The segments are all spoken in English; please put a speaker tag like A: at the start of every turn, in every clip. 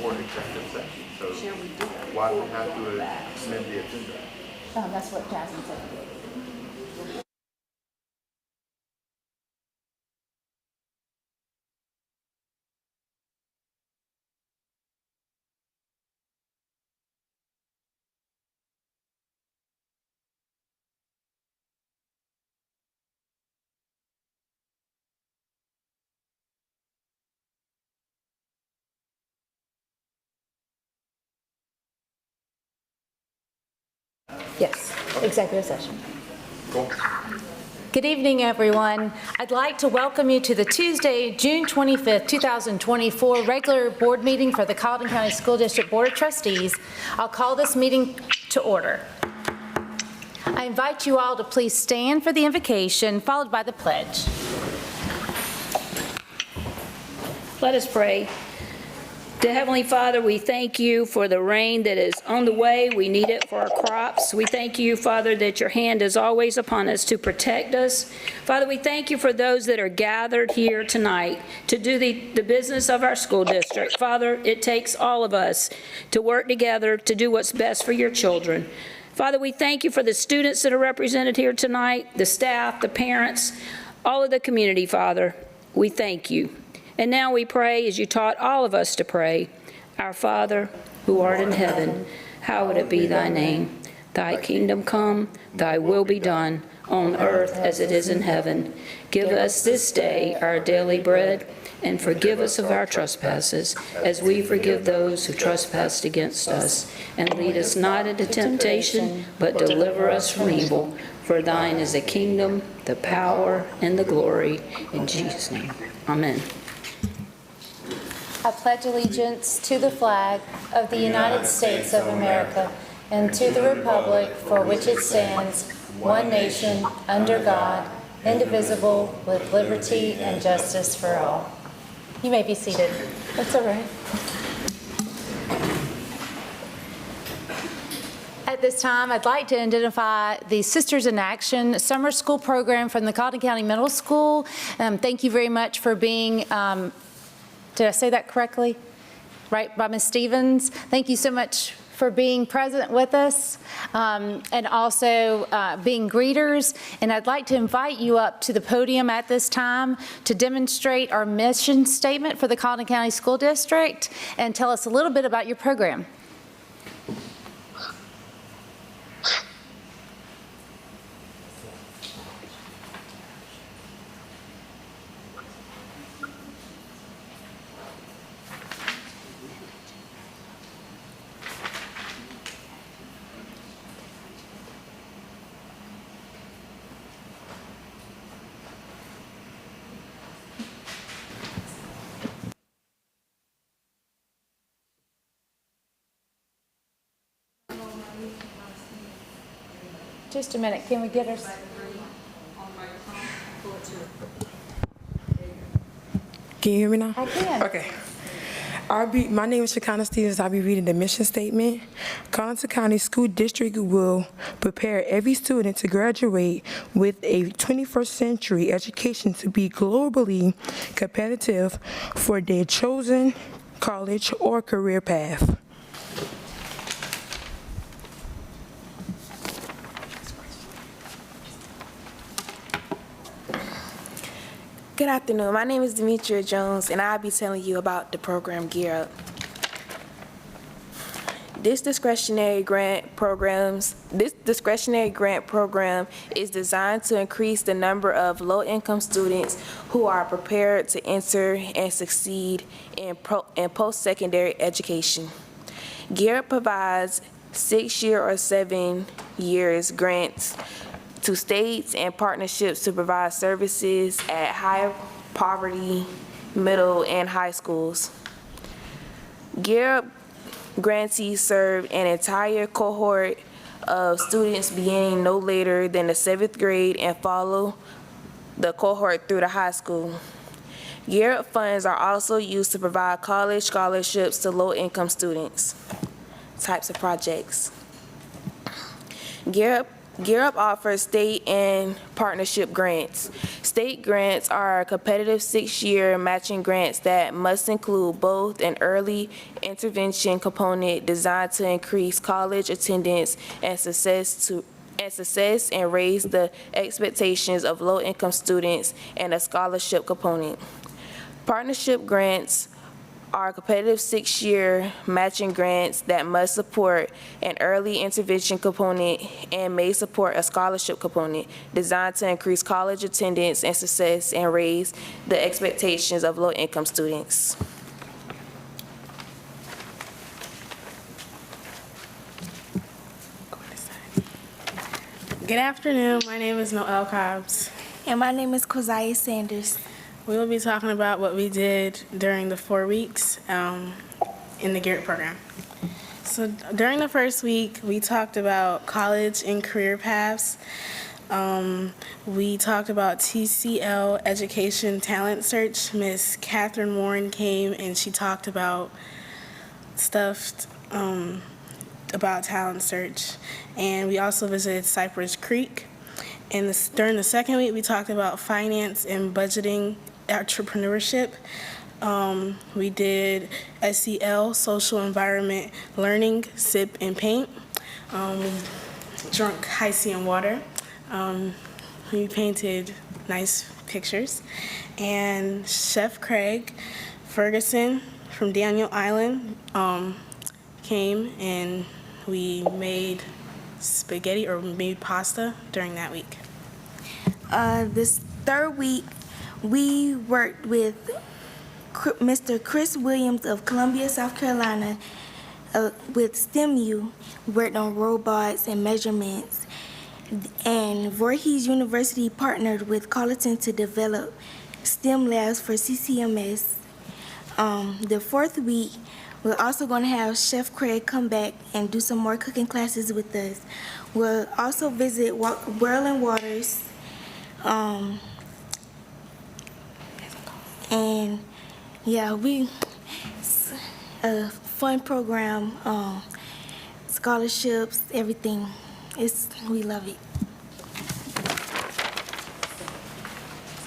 A: for executive session. So why do we have to amend the agenda?
B: That's what Jasmine said. Yes, executive session.
A: Cool.
B: Good evening, everyone. I'd like to welcome you to the Tuesday, June 25th, 2024 regular board meeting for the Colleton County School District Board of Trustees. I'll call this meeting to order. I invite you all to please stand for the invocation, followed by the pledge.
C: Let us pray. Dear Heavenly Father, we thank you for the rain that is on the way. We need it for our crops. We thank you, Father, that your hand is always upon us to protect us. Father, we thank you for those that are gathered here tonight to do the business of our school district. Father, it takes all of us to work together to do what's best for your children. Father, we thank you for the students that are represented here tonight, the staff, the parents, all of the community, Father. We thank you. And now we pray, as you taught all of us to pray, Our Father, who art in heaven, hallowed be thy name. Thy kingdom come, thy will be done, on earth as it is in heaven. Give us this day our daily bread, and forgive us of our trespasses, as we forgive those who trespass against us. And lead us not into temptation, but deliver us from evil. For thine is the kingdom, the power, and the glory. In Jesus' name, amen.
B: I pledge allegiance to the flag of the United States of America and to the republic for which it stands, one nation, under God, indivisible, with liberty and justice for all. You may be seated. That's all right. At this time, I'd like to identify the Sisters in Action summer school program from the Colleton County Middle School. Thank you very much for being did I say that correctly? Right, by Ms. Stevens. Thank you so much for being present with us and also being greeters. And I'd like to invite you up to the podium at this time to demonstrate our mission statement for the Colleton County School District and tell us a little bit about your program. Just a minute, can we get her?
D: Can you hear me now?
B: I can.
D: Okay. My name is Shekinah Stevens. I'll be reading the mission statement. Colleton County School District will prepare every student to graduate with a 21st century education to be globally competitive for their chosen college or career path.
E: Good afternoon. My name is Demetria Jones, and I'll be telling you about the program Gear Up. This discretionary grant program is designed to increase the number of low-income students who are prepared to enter and succeed in post-secondary education. Gear Up provides 6-year or 7 years grants to states and partnerships to provide services at high poverty, middle, and high schools. Gear Up grantees serve an entire cohort of students beginning no later than the 7th grade and follow the cohort through the high school. Gear Up funds are also used to provide college scholarships to low-income students. Types of projects. Gear Up offers state and partnership grants. State grants are competitive 6-year matching grants that must include both an early intervention component designed to increase college attendance and success and raise the expectations of low-income students, and a scholarship component. Partnership grants are competitive 6-year matching grants that must support an early intervention component and may support a scholarship component designed to increase college attendance and success and raise the expectations of low-income students.
F: Good afternoon. My name is Noelle Cobbs.
G: And my name is Keziah Sanders.
F: We will be talking about what we did during the 4 weeks in the Garrett program. So during the first week, we talked about college and career paths. We talked about TCL Education Talent Search. Miss Catherine Warren came and she talked about stuff about talent search. And we also visited Cypress Creek. And during the second week, we talked about finance and budgeting entrepreneurship. We did SEL, social environment learning, sip and paint. Drunk Hi-C and water. We painted nice pictures. And Chef Craig Ferguson from Daniel Island came and we made spaghetti or made pasta during that week.
G: This third week, we worked with Mr. Chris Williams of Columbia, South Carolina, with STEMU. We worked on robots and measurements. And Voorhees University partnered with Colleton to develop STEM labs for CCMS. The fourth week, we're also going to have Chef Craig come back and do some more cooking classes with us. We'll also visit Whirling Waters. And yeah, it's a fun program, scholarships, everything. We love it.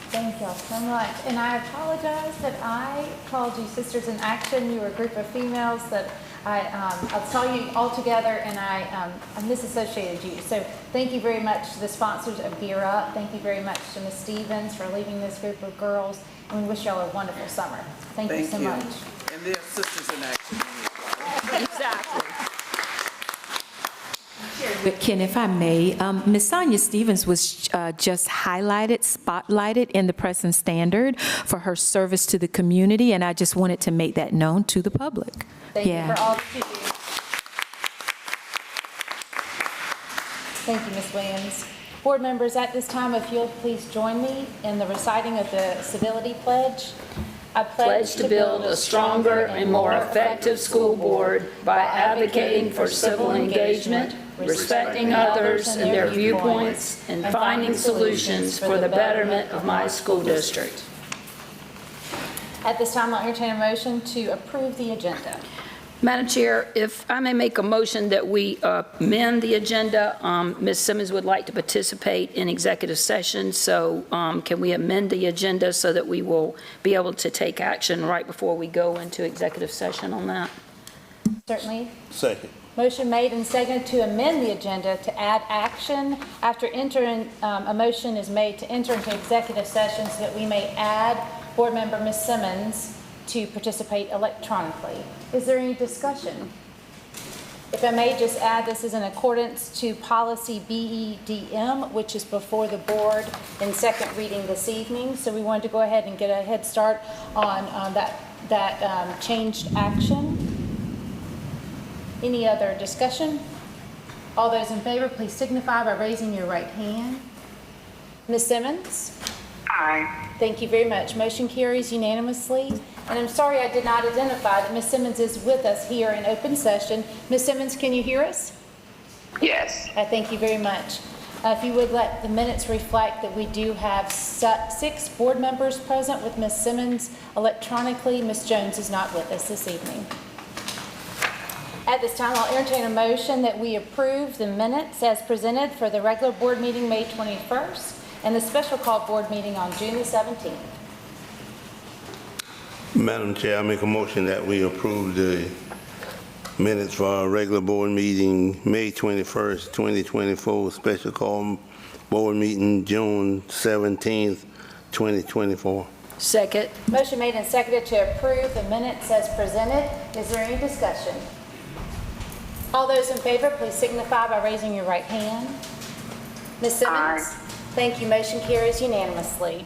B: Thank y'all so much. And I apologize that I called you Sisters in Action. You were a group of females that I'll tell you all together, and I misassociated you. So thank you very much to the sponsors of Gear Up. Thank you very much to Ms. Stevens for leading this group of girls. And we wish y'all a wonderful summer. Thank you so much.
H: And they're Sisters in Action.
C: Exactly.
I: Ken, if I may, Ms. Sonia Stevens was just spotlighted in the Press and Standard for her service to the community, and I just wanted to make that known to the public.
B: Thank you for all that you do. Thank you, Ms. Williams. Board members, at this time, if you'll please join me in the reciting of the civility pledge. I
C: Pledge to build a stronger and more effective school board by advocating for civil engagement, respecting others and their viewpoints, and finding solutions for the betterment of my school district.
B: At this time, I'll entertain a motion to approve the agenda.
C: Madam Chair, if I may make a motion that we amend the agenda, Ms. Simmons would like to participate in executive session, so can we amend the agenda so that we will be able to take action right before we go into executive session on that?
B: Certainly.
H: Second.
B: Motion made and seconded to amend the agenda to add action after a motion is made to enter into executive session so that we may add Board Member Ms. Simmons to participate electronically. Is there any discussion? If I may just add, this is in accordance to policy BEDM, which is before the board in second reading this evening. So we wanted to go ahead and get a head start on that changed action. Any other discussion? All those in favor, please signify by raising your right hand. Ms. Simmons?
J: Aye.
B: Thank you very much. Motion carries unanimously. And I'm sorry I did not identify that Ms. Simmons is with us here in open session. Ms. Simmons, can you hear us?
J: Yes.
B: Thank you very much. If you would let the minutes reflect that we do have 6 board members present with Ms. Simmons electronically. Ms. Jones is not with us this evening. At this time, I'll entertain a motion that we approve the minutes as presented for the regular board meeting May 21st and the special call board meeting on June the 17th.
K: Madam Chair, I make a motion that we approve the minutes for our regular board meeting, May 21st, 2024, special call board meeting, June 17th, 2024.
C: Second.
B: Motion made and seconded to approve the minutes as presented. Is there any discussion? All those in favor, please signify by raising your right hand. Ms. Simmons?
J: Aye.
B: Thank you. Motion carries unanimously.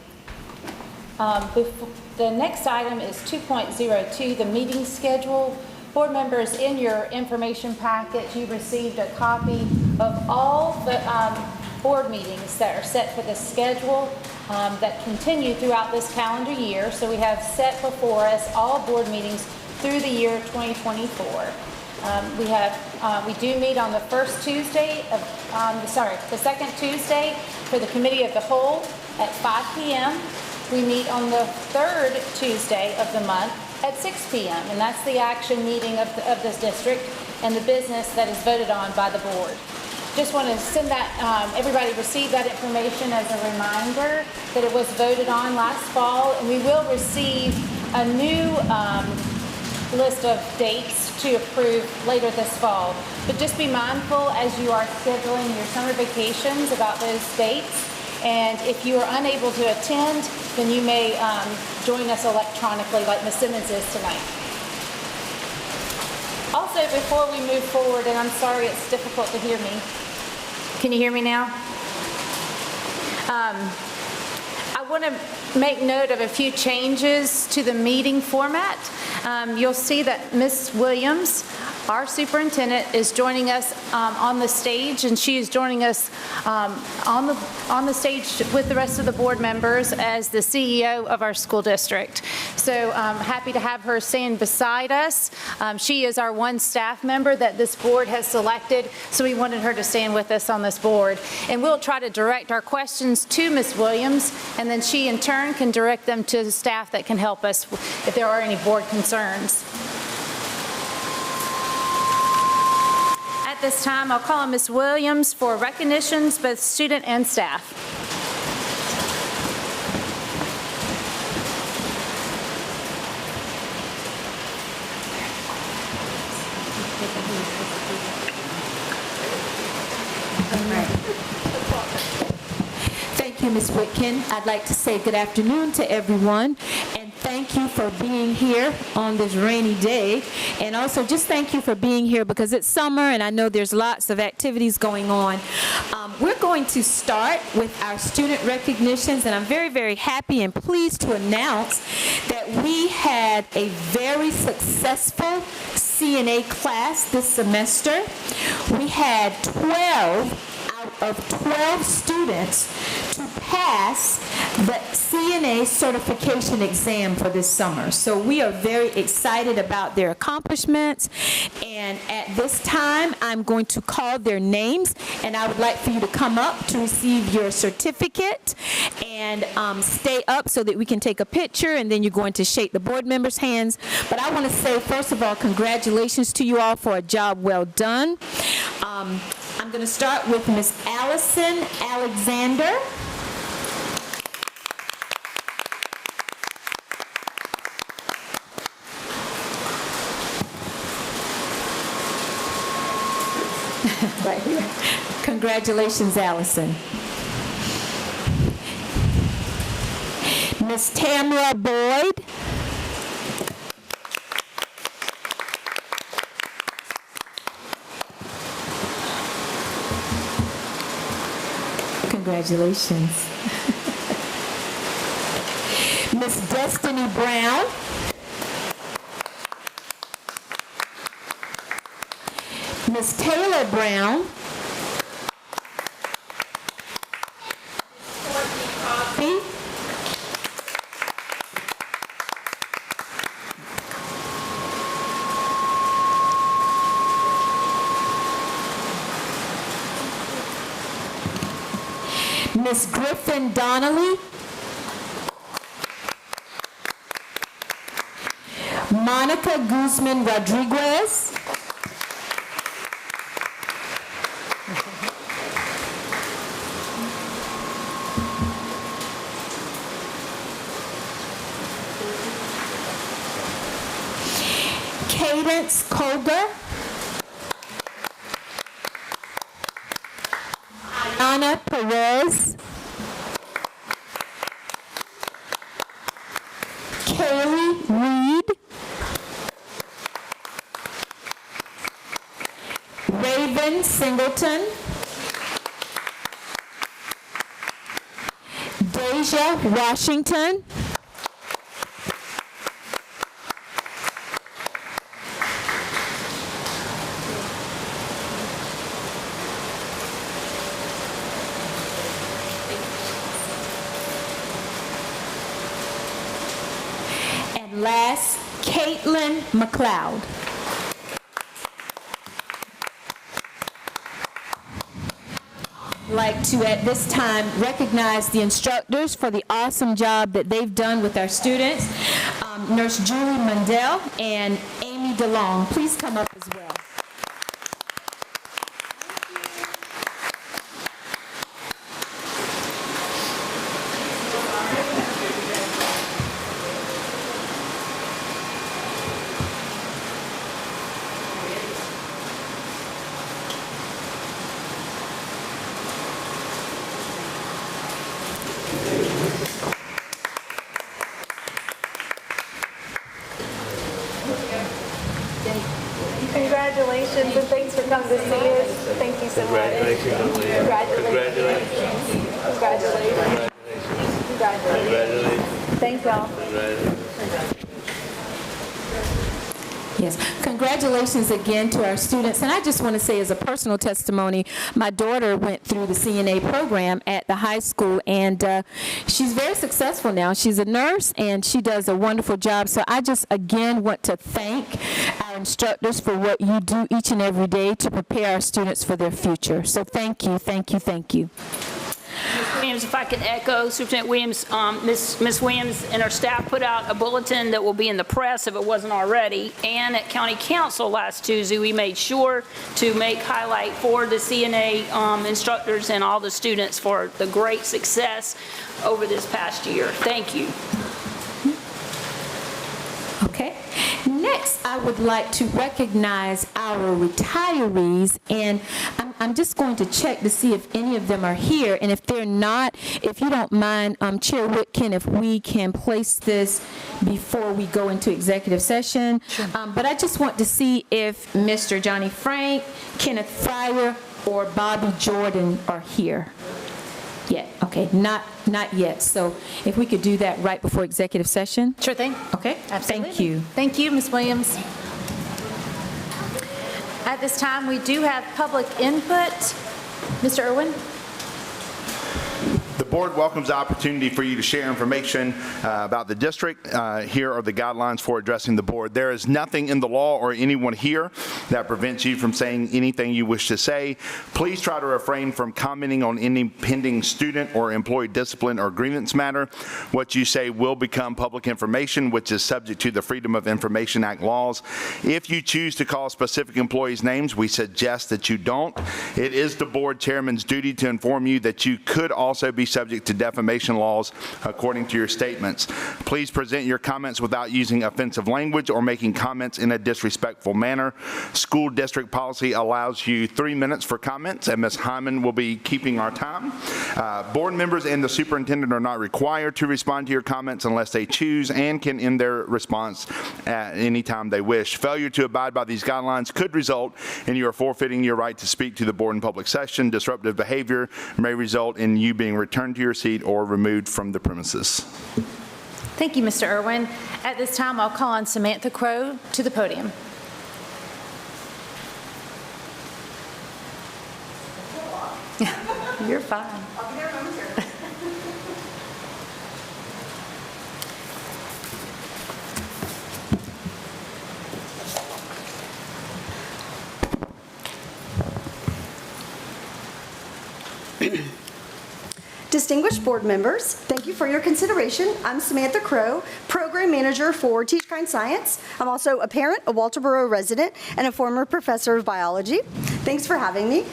B: The next item is 2.02, the meeting schedule. Board members, in your information packet, you received a copy of all the board meetings that are set for the schedule that continue throughout this calendar year. So we have set before us all board meetings through the year 2024. We do meet on the first Tuesday of, the second Tuesday for the Committee of the Whole at 5 p.m. We meet on the third Tuesday of the month at 6 p.m. And that's the action meeting of this district and the business that is voted on by the board. Just want to send that, everybody received that information as a reminder that it was voted on last fall, and we will receive a new list of dates to approve later this fall. But just be mindful as you are scheduling your summer vacations about those dates. And if you are unable to attend, then you may join us electronically like Ms. Simmons is tonight. Also, before we move forward, and I'm sorry it's difficult to hear me. Can you hear me now? I want to make note of a few changes to the meeting format. You'll see that Ms. Williams, our superintendent, is joining us on the stage, and she is joining us on the stage with the rest of the board members as the CEO of our school district. So I'm happy to have her stand beside us. She is our one staff member that this board has selected, so we wanted her to stand with us on this board. And we'll try to direct our questions to Ms. Williams, and then she in turn can direct them to the staff that can help us if there are any board concerns. At this time, I'll call on Ms. Williams for recognitions, both student and staff.
I: Thank you, Ms. Whitkin. I'd like to say good afternoon to everyone, and thank you for being here on this rainy day. And also just thank you for being here because it's summer and I know there's lots of activities going on. We're going to start with our student recognitions, and I'm very, very happy and pleased to announce that we had a very successful CNA class this semester. We had 12 out of 12 students to pass the CNA certification exam for this summer. So we are very excited about their accomplishments. And at this time, I'm going to call their names, and I would like for you to come up to receive your certificate and stay up so that we can take a picture, and then you're going to shake the board members' hands. But I want to say, first of all, congratulations to you all for a job well done. I'm going to start with Miss Allison Alexander. Right here. Congratulations, Allison. Miss Tamara Boyd. Congratulations. Miss Destiny Brown. Miss Taylor Brown. Miss Griffin Donnelly. Monica Guzman Rodriguez. Boger. Ayana Perez. Kaylee Reed. Raven Singleton. Deja Washington. And last, Caitlin McLeod. Like to, at this time, recognize the instructors for the awesome job that they've done with our students. Nurse Julie Mundell and Amy DeLong, please come up as well.
B: Congratulations and thanks for coming to see us. Thank you so much. Congratulations. Congratulations. Congratulations. Thanks, y'all.
I: Yes, congratulations again to our students. And I just want to say, as a personal testimony, my daughter went through the CNA program at the high school, and she's very successful now. She's a nurse, and she does a wonderful job. So I just, again, want to thank our instructors for what you do each and every day to prepare our students for their future. So thank you, thank you, thank you.
C: Ms. Williams, if I could echo, Superintendent Williams, Ms. Williams and her staff put out a bulletin that will be in the press if it wasn't already, and at County Council last Tuesday, we made sure to make highlight for the CNA instructors and all the students for the great success over this past year. Thank you.
I: Okay. Next, I would like to recognize our retirees, and I'm just going to check to see if any of them are here, and if they're not, if you don't mind, Chair Whitkin, if we can place this before we go into executive session. Sure. But I just want to see if Mr. Johnny Frank, Kenneth Fryer, or Bobby Jordan are here. Yeah, okay, not yet. So if we could do that right before executive session?
B: Sure thing.
I: Okay,
B: Absolutely.
I: Thank you.
B: Thank you, Ms. Williams. At this time, we do have public input. Mr. Irwin?
A: The board welcomes the opportunity for you to share information about the district. Here are the guidelines for addressing the board. There is nothing in the law or anyone here that prevents you from saying anything you wish to say. Please try to refrain from commenting on any pending student or employee discipline or grievance matter. What you say will become public information, which is subject to the Freedom of Information Act laws. If you choose to call specific employees' names, we suggest that you don't. It is the board chairman's duty to inform you that you could also be subject to defamation laws according to your statements. Please present your comments without using offensive language or making comments in a disrespectful manner. School district policy allows you 3 minutes for comments, and Ms. Hyman will be keeping our time. Board members and the superintendent are not required to respond to your comments unless they choose, and can end their response at any time they wish. Failure to abide by these guidelines could result in you forfeiting your right to speak to the board in public session. Disruptive behavior may result in you being returned to your seat or removed from the premises.
B: Thank you, Mr. Irwin. At this time, I'll call on Samantha Crow to the podium. You're fine.
L: I'll be there momentarily. Distinguished board members, thank you for your consideration. I'm Samantha Crow, Program Manager for Teach Kind Science. I'm also a parent, a Walterboro resident, and a former professor of biology. Thanks for having me.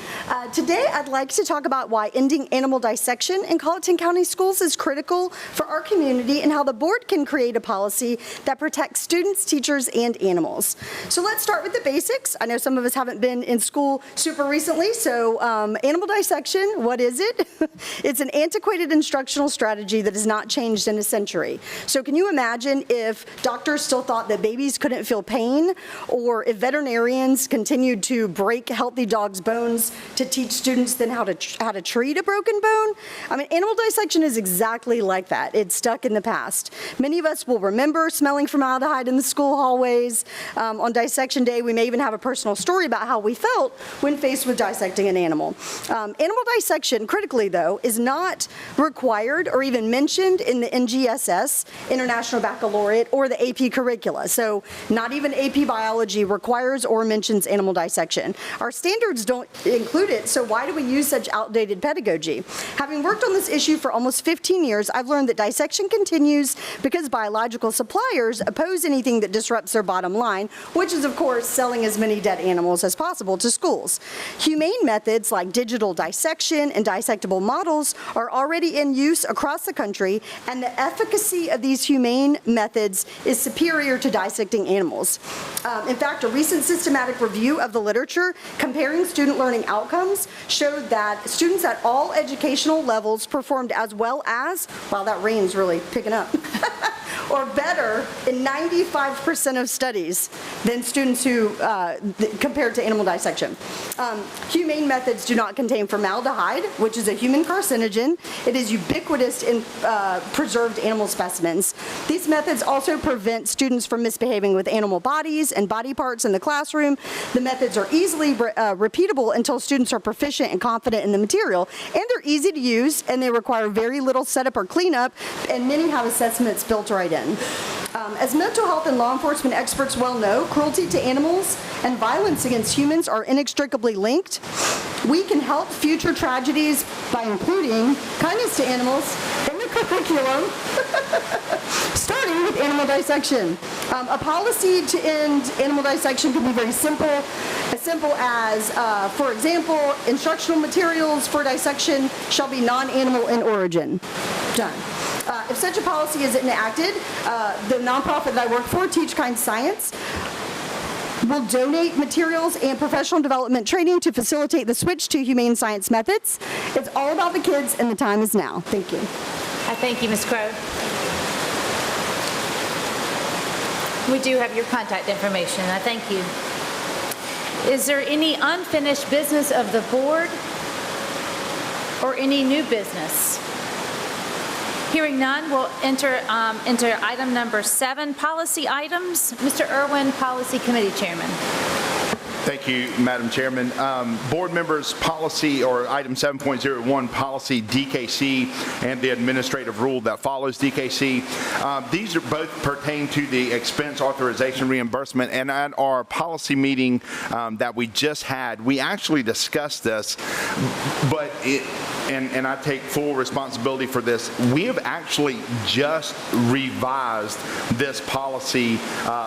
L: Today, I'd like to talk about why ending animal dissection in Colleton County Schools is critical for our community and how the board can create a policy that protects students, teachers, and animals. So let's start with the basics. I know some of us haven't been in school super recently, so animal dissection, what is it? It's an antiquated instructional strategy that has not changed in a century. So can you imagine if doctors still thought that babies couldn't feel pain, or if veterinarians continued to break healthy dogs' bones to teach students then how to treat a broken bone? I mean, animal dissection is exactly like that. It's stuck in the past. Many of us will remember smelling formaldehyde in the school hallways. On dissection day, we may even have a personal story about how we felt when faced with dissecting an animal. Animal dissection, critically though, is not required or even mentioned in the NGSS, International Baccalaureate, or the AP curricula. So not even AP Biology requires or mentions animal dissection. Our standards don't include it, so why do we use such outdated pedagogy? Having worked on this issue for almost 15 years, I've learned that dissection continues because biological suppliers oppose anything that disrupts their bottom line, which is, of course, selling as many dead animals as possible to schools. Humane methods like digital dissection and dissectable models are already in use across the country, and the efficacy of these humane methods is superior to dissecting animals. In fact, a recent systematic review of the literature comparing student learning outcomes showed that students at all educational levels performed as well as, wow, that rain's really picking up, or better in 95% of studies than students who, compared to animal dissection. Humane methods do not contain formaldehyde, which is a human carcinogen. It is ubiquitous in preserved animal specimens. These methods also prevent students from misbehaving with animal bodies and body parts in the classroom. The methods are easily repeatable until students are proficient and confident in the material, and they're easy to use, and they require very little setup or cleanup, and many have assessments built right in. As mental health and law enforcement experts well know, cruelty to animals and violence against humans are inextricably linked. We can help future tragedies by including kindness to animals in the curriculum, starting with animal dissection. A policy to end animal dissection can be very simple. As simple as, for example, instructional materials for dissection shall be non-animal in origin. Done. If such a policy is enacted, the nonprofit that I work for, Teach Kind Science, will donate materials and professional development training to facilitate the switch to humane science methods. It's all about the kids, and the time is now. Thank you.
B: I thank you, Ms. Crowe. We do have your contact information. I thank you. Is there any unfinished business of the board or any new business? Hearing none, we'll enter item number 7, policy items. Mr. Irwin, Policy Committee Chairman.
A: Thank you, Madam Chairman. Board members, policy, or item 7.01, policy DKC, and the administrative rule that follows DKC. These are both pertain to the expense authorization reimbursement, and at our policy meeting that we just had, we actually discussed this, but and I take full responsibility for this, we have actually just revised this policy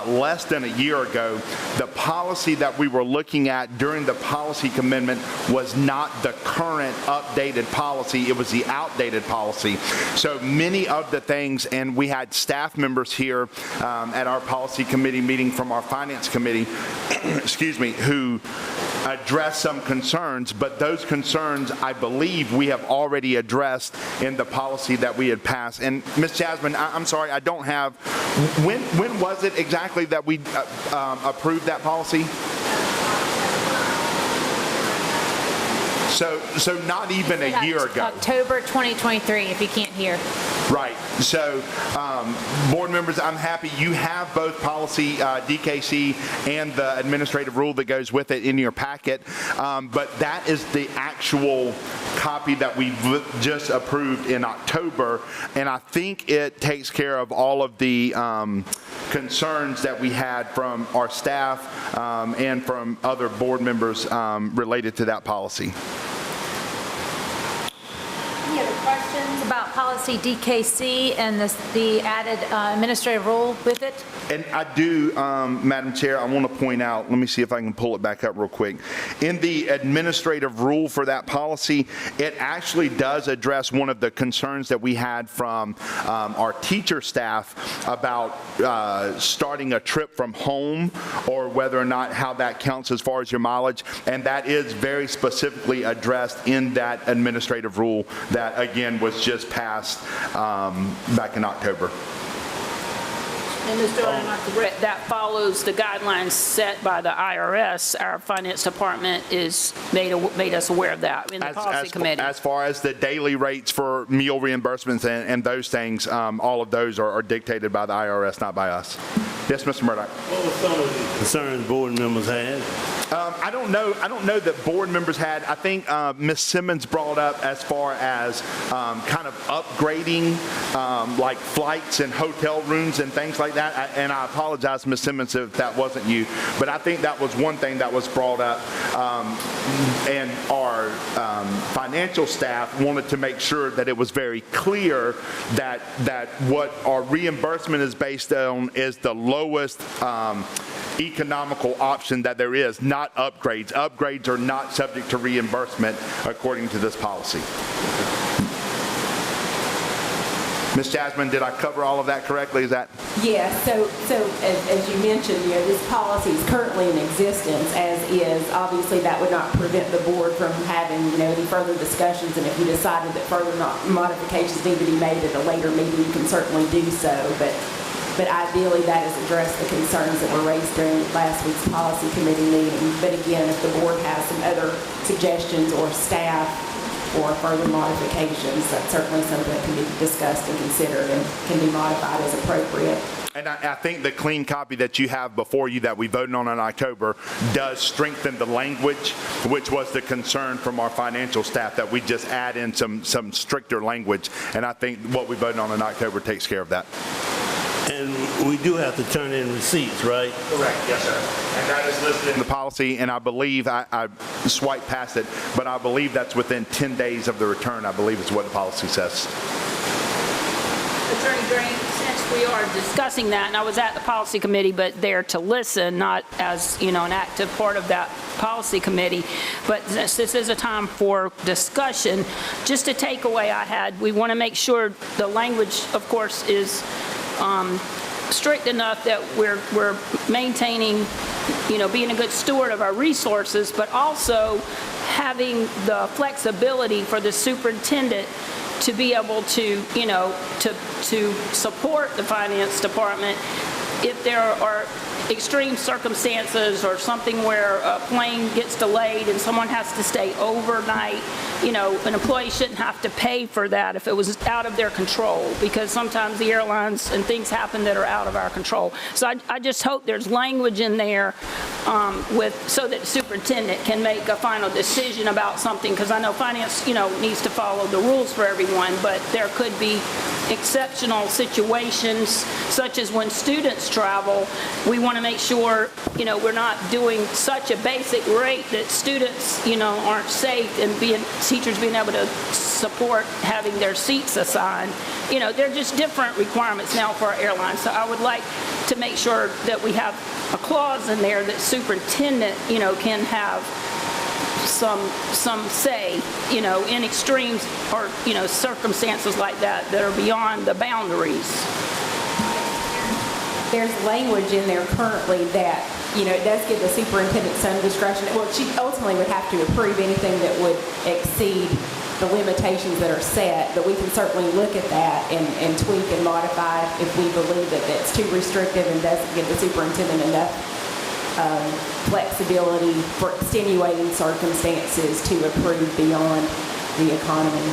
A: less than a year ago. The policy that we were looking at during the policy amendment was not the current updated policy, it was the outdated policy. So many of the things, and we had staff members here at our policy committee meeting from our finance committee, excuse me, who addressed some concerns, but those concerns, I believe, we have already addressed in the policy that we had passed. And Ms. Jasmine, I'm sorry, I don't have, when was it exactly that we approved that policy? So not even a year ago.
B: October 2023, if you can't hear.
A: Right. So, board members, I'm happy you have both policy DKC and the administrative rule that goes with it in your packet. But that is the actual copy that we just approved in October, and I think it takes care of all of the concerns that we had from our staff and from other board members related to that policy.
L: Any other
B: questions about policy DKC and the added administrative rule with it?
A: And I do, Madam Chair, I want to point out, let me see if I can pull it back up real quick. In the administrative rule for that policy, it actually does address one of the concerns that we had from our teacher staff about starting a trip from home, or whether or not how that counts as far as your mileage. And that is very specifically addressed in that administrative rule that, again, was just passed back in October.
C: And Mr. Owen, am I correct, that follows the guidelines set by the IRS. Our finance department is made us aware of that in the policy committee.
A: As far as the daily rates for meal reimbursements and those things, all of those are dictated by the IRS, not by us. Yes, Mr. Murdock.
K: What were some of the concerns board members had?
A: I don't know that board members had. I think Ms. Simmons brought up as far as kind of upgrading like flights and hotel rooms and things like that. And I apologize, Ms. Simmons, if that wasn't you. But I think that was one thing that was brought up. And our financial staff wanted to make sure that it was very clear that what our reimbursement is based on is the lowest economical option that there is, not upgrades. Upgrades are not subject to reimbursement according to this policy. Ms. Jasmine, did I cover all of that correctly? Is that?
M: Yeah, so as you mentioned, this policy is currently in existence as is. Obviously, that would not prevent the board from having, any further discussions, and if you decided that further modifications need to be made at a later meeting, you can certainly do so. But ideally, that has addressed the concerns that were raised during last week's policy committee meeting. But again, if the board has some other suggestions or staff or further modifications, that's certainly something that can be discussed and considered and can be modified as appropriate.
A: And I think the clean copy that you have before you that we voted on in October does strengthen the language, which was the concern from our financial staff, that we just add in some stricter language. And I think what we voted on in October takes care of that.
K: And we do have to turn in receipts, right?
A: Correct, yes, sir. And that is listed in the policy, and I believe, I swiped past it, but I believe that's within 10 days of the return, I believe is what the policy says.
C: Attorney Green, since we are discussing that, and I was at the policy committee, but there to listen, not as, an active part of that policy committee, but since this is a time for discussion, just a takeaway I had, we want to make sure the language, of course, is strict enough that we're maintaining, being a good steward of our resources, but also having the flexibility for the superintendent to be able to, to support the finance department if there are extreme circumstances or something where a plane gets delayed and someone has to stay overnight, an employee shouldn't have to pay for that if it was out of their control, because sometimes the airlines and things happen that are out of our control. So I just hope there's language in there so that the superintendent can make a final decision about something, because I know finance, needs to follow the rules for everyone, but there could be exceptional situations, such as when students travel. We want to make sure, we're not doing such a basic rate that students, aren't safe, and teachers being able to support having their seats assigned. They're just different requirements now for our airlines. So I would like to make sure that we have a clause in there that superintendent, can have some say, in extremes or, circumstances like that are beyond the boundaries.
M: There's language in there currently that, it does give the superintendent some discretion. Well, she ultimately would have to approve anything that would exceed the limitations that are set, but we can certainly look at that and tweak and modify if we believe that it's too restrictive and doesn't give the superintendent enough flexibility for extenuating circumstances to approve beyond the economy.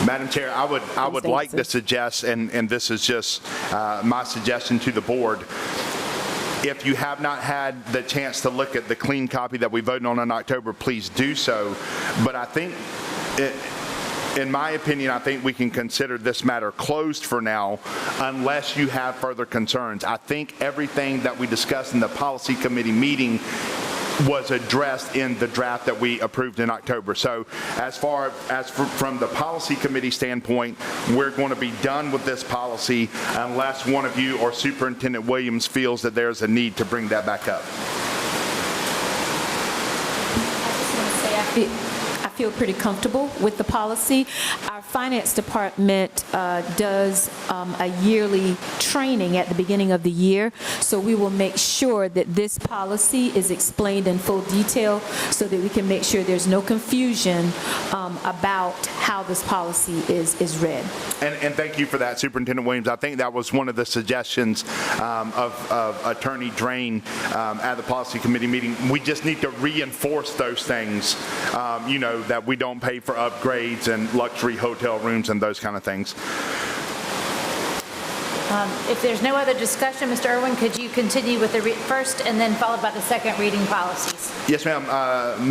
A: Madam Chair, I would like to suggest, and this is just my suggestion to the board, if you have not had the chance to look at the clean copy that we voted on in October, please do so. But I think, in my opinion, I think we can consider this matter closed for now unless you have further concerns. I think everything that we discussed in the policy committee meeting was addressed in the draft that we approved in October. So as far as from the policy committee standpoint, we're going to be done with this policy unless one of you or Superintendent Williams feels that there's a need to bring that back up.
I: I feel pretty comfortable with the policy. Our finance department does a yearly training at the beginning of the year, so we will make sure that this policy is explained in full detail so that we can make sure there's no confusion about how this policy is read.
A: And thank you for that, Superintendent Williams. I think that was one of the suggestions of Attorney Drain at the policy committee meeting. We just need to reinforce those things, that we don't pay for upgrades and luxury hotel rooms and those kind of things.
B: If there's no other discussion, Mr. Irwin, could you continue with the first and then followed by the second reading policies?
A: Yes, ma'am.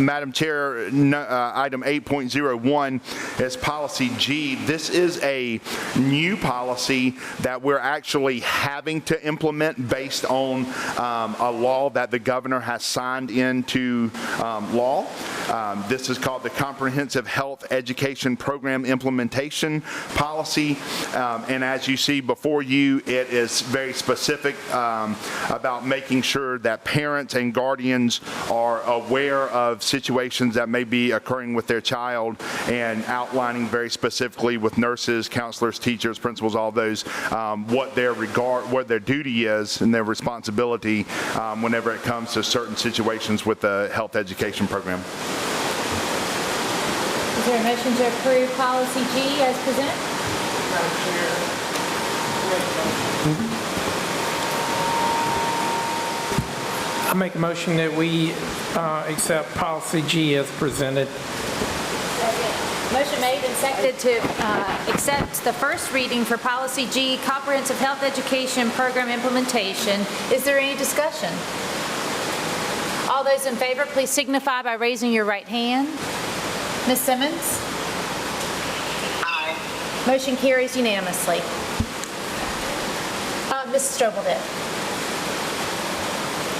A: Madam Chair, item 8.01 is policy G. This is a new policy that we're actually having to implement based on a law that the governor has signed into law. This is called the Comprehensive Health Education Program Implementation Policy. And as you see before you, it is very specific about making sure that parents and guardians are aware of situations that may be occurring with their child and outlining very specifically with nurses, counselors, teachers, principals, all those, what their duty is and their responsibility whenever it comes to certain situations with the health education program.
B: Is there a motion to approve policy G as presented?
H: Madam Chair,
N: I make a motion that we accept policy G as presented.
B: Motion made and seconded to accept the first reading for policy G, Comprehensive Health Education Program Implementation. Is there any discussion? All those in favor, please signify by raising your right hand. Ms. Simmons?
J: Aye.
B: Motion carries unanimously. Mrs. Strobel.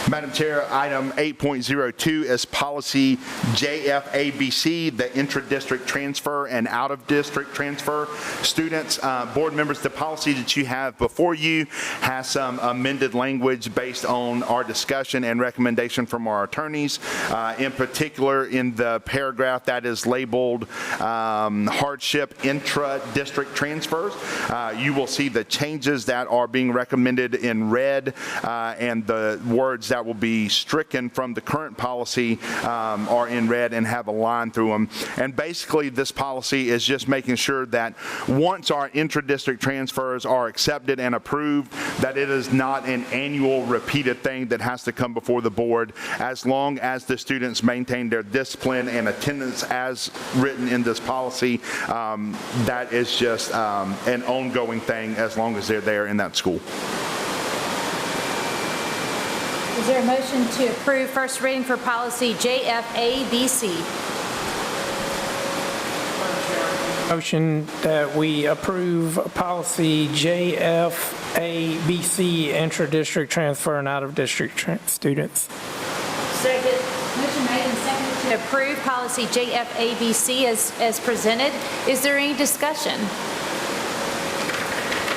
A: Madam Chair, item 8.02 is policy JFABC, the intra-district transfer and out-of-district transfer. Students, board members, the policy that you have before you has some amended language based on our discussion and recommendation from our attorneys. In particular, in the paragraph that is labeled hardship intra-district transfers, you will see the changes that are being recommended in red and the words that will be stricken from the current policy are in red and have a line through them. And basically, this policy is just making sure that once our intra-district transfers are accepted and approved, that it is not an annual repeated thing that has to come before the board. As long as the students maintain their discipline and attendance as written in this policy, that is just an ongoing thing as long as they're there in that school.
B: Is there a motion to approve first reading for policy JFABC?
N: Motion that we approve policy JFABC, intra-district transfer and out-of-district students.
B: Second. Motion made and seconded to approve policy JFABC as presented. Is there any discussion?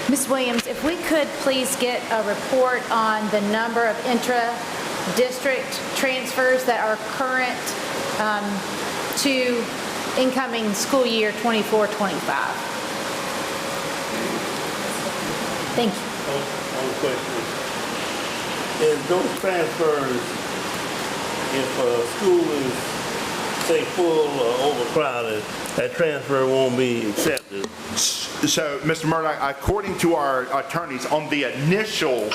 B: Ms. Williams, if we could please get a report on the number of intra-district transfers that are current to incoming school year 24-25. Thank you.
K: One question. Is those transfers, if a school is, say, full or overcrowded, that transfer won't be accepted?
A: So, Mr. Murdoch, according to our attorneys, on the initial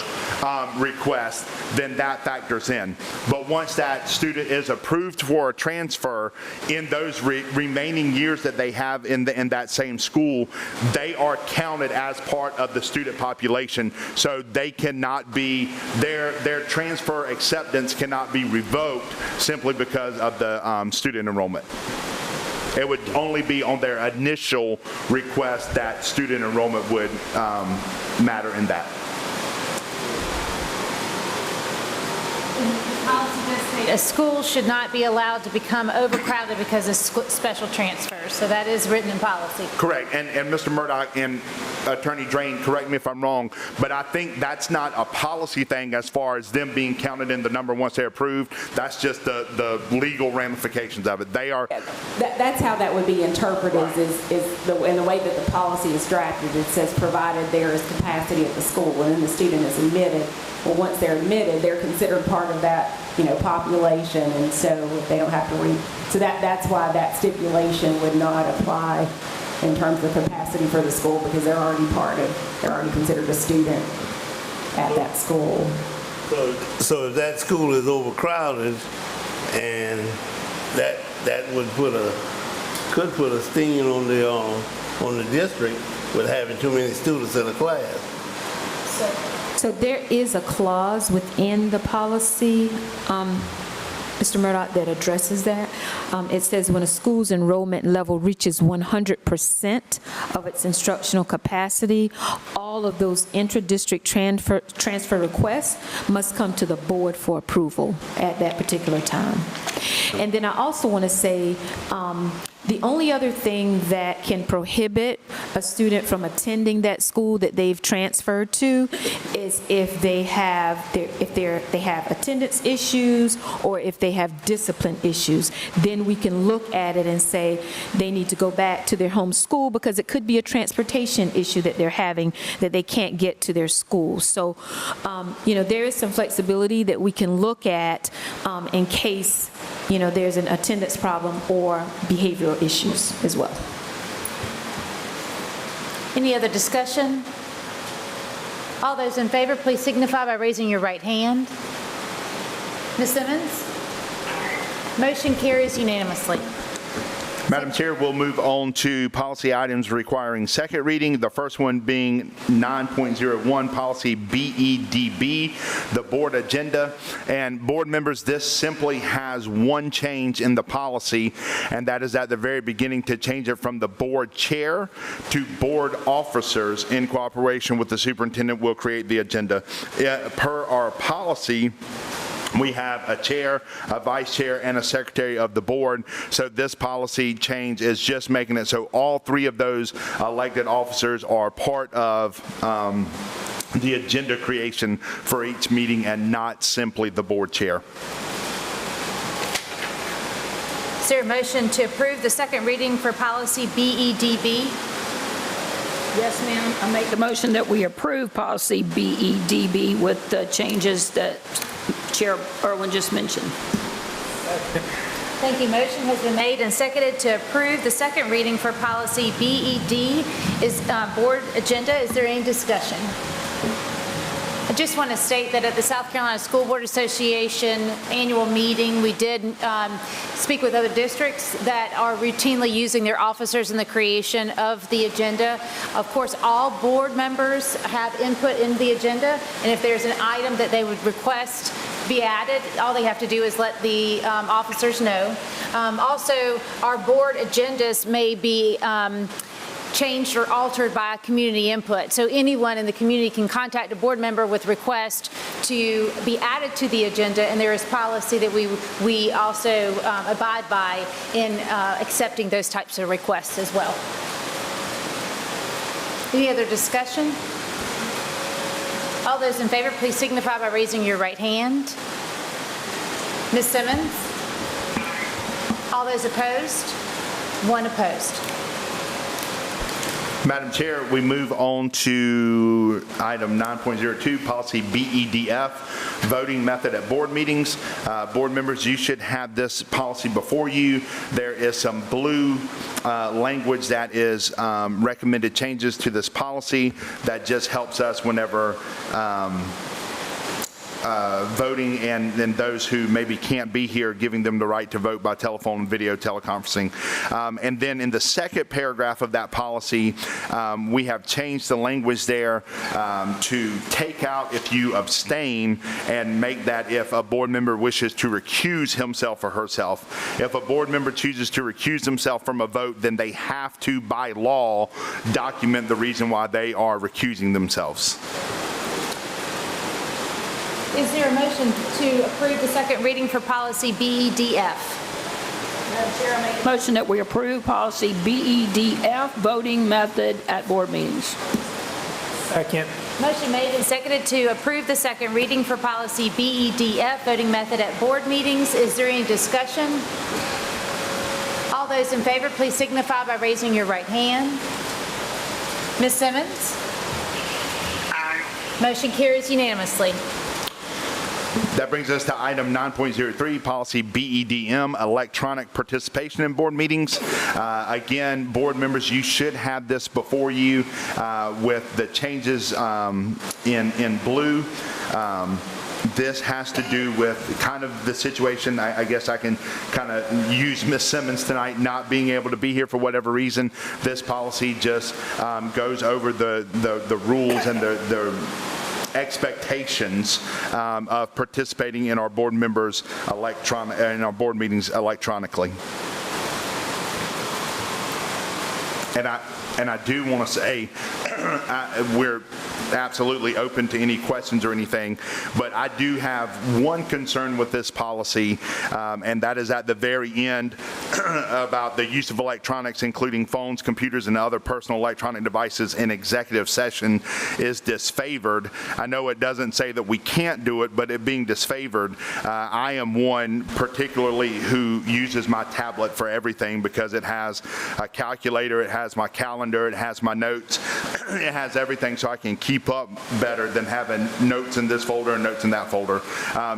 A: request, then that factors in. But once that student is approved for a transfer, in those remaining years that they have in that same school, they are counted as part of the student population. So they cannot be, their transfer acceptance cannot be revoked simply because of the student enrollment. It would only be on their initial request that student enrollment would matter in that.
B: policy does state a school should not be allowed to become overcrowded because of special transfers. So that is written in policy.
A: Correct. And Mr. Murdoch and Attorney Drain, correct me if I'm wrong, but I think that's not a policy thing as far as them being counted in the number once they're approved. That's just the legal ramifications of it. They are.
M: That's how that would be interpreted, in the way that the policy is drafted. It says provided there is capacity at the school, and then the student is admitted. Well, once they're admitted, they're considered part of that, population, and so they don't have to so that's why that stipulation would not apply in terms of capacity for the school, because they're already considered a student at that school.
K: So if that school is overcrowded, and that would could put a sting on the district with having too many students in a class.
I: So there is a clause within the policy, Mr. Murdoch, that addresses that. It says when a school's enrollment level reaches 100% of its instructional capacity, all of those intra-district transfer requests must come to the board for approval at that particular time. And then I also want to say, the only other thing that can prohibit a student from attending that school that they've transferred to is if they have attendance issues or if they have discipline issues. Then we can look at it and say they need to go back to their home school, because it could be a transportation issue that they're having that they can't get to their school. So, there is some flexibility that we can look at in case, there's an attendance problem or behavioral issues as well.
B: Any other discussion? All those in favor, please signify by raising your right hand. Ms. Simmons? Motion carries unanimously.
A: Madam Chair, we'll move on to policy items requiring second reading. The first one being 9.01, policy BEDB, the board agenda. And board members, this simply has one change in the policy, and that is at the very beginning to change it from the board chair to board officers. In cooperation with the superintendent, will create the agenda. Per our policy, we have a chair, a vice chair, and a secretary of the board. So this policy change is just making it so all three of those elected officers are part of the agenda creation for each meeting and not simply the board chair.
B: Is there a motion to approve the second reading for policy BEDB?
C: Yes, ma'am. I make the motion that we approve policy BEDB with the changes that Chair Irwin just mentioned.
B: Thank you. Motion has been made and seconded to approve the second reading for policy BED is board agenda. Is there any discussion? I just want to state that at the South Carolina School Board Association annual meeting, we did speak with other districts that are routinely using their officers in the creation of the agenda. Of course, all board members have input in the agenda, and if there's an item that they would request be added, all they have to do is let the officers know. Also, our board agendas may be changed or altered by community input. So anyone in the community can contact a board member with request to be added to the agenda, and there is policy that we also abide by in accepting those types of requests as well. Any other discussion? All those in favor, please signify by raising your right hand. Ms. Simmons? All those opposed? One opposed.
A: Madam Chair, we move on to item 9.02, policy BEDF, voting method at board meetings. Board members, you should have this policy before you. There is some blue language that is recommended changes to this policy that just helps us whenever voting, and then those who maybe can't be here, giving them the right to vote by telephone and video teleconferencing. And then in the second paragraph of that policy, we have changed the language there to take out if you abstain and make that if a board member wishes to recuse himself or herself. If a board member chooses to recuse himself from a vote, then they have to, by law, document the reason why they are recusing themselves.
B: Is there a motion to approve the second reading for policy BEDF?
C: Motion that we approve policy BEDF, voting method at board meetings.
N: Second.
B: Motion made and seconded to approve the second reading for policy BEDF, voting method at board meetings. Is there any discussion? All those in favor, please signify by raising your right hand. Ms. Simmons?
J: Aye.
B: Motion carries unanimously.
A: That brings us to item 9.03, policy BEDM, electronic participation in board meetings. Again, board members, you should have this before you with the changes in blue. This has to do with kind of the situation. I guess I can kind of use Ms. Simmons tonight not being able to be here for whatever reason. This policy just goes over the rules and the expectations of participating in our board members in our board meetings electronically. And I do want to say, we're absolutely open to any questions or anything, but I do have one concern with this policy, and that is at the very end about the use of electronics, including phones, computers, and other personal electronic devices in executive session is disfavored. I know it doesn't say that we can't do it, but it being disfavored, I am one particularly who uses my tablet for everything because it has a calculator, it has my calendar, it has my notes, it has everything, so I can keep up better than having notes in this folder and notes in that folder.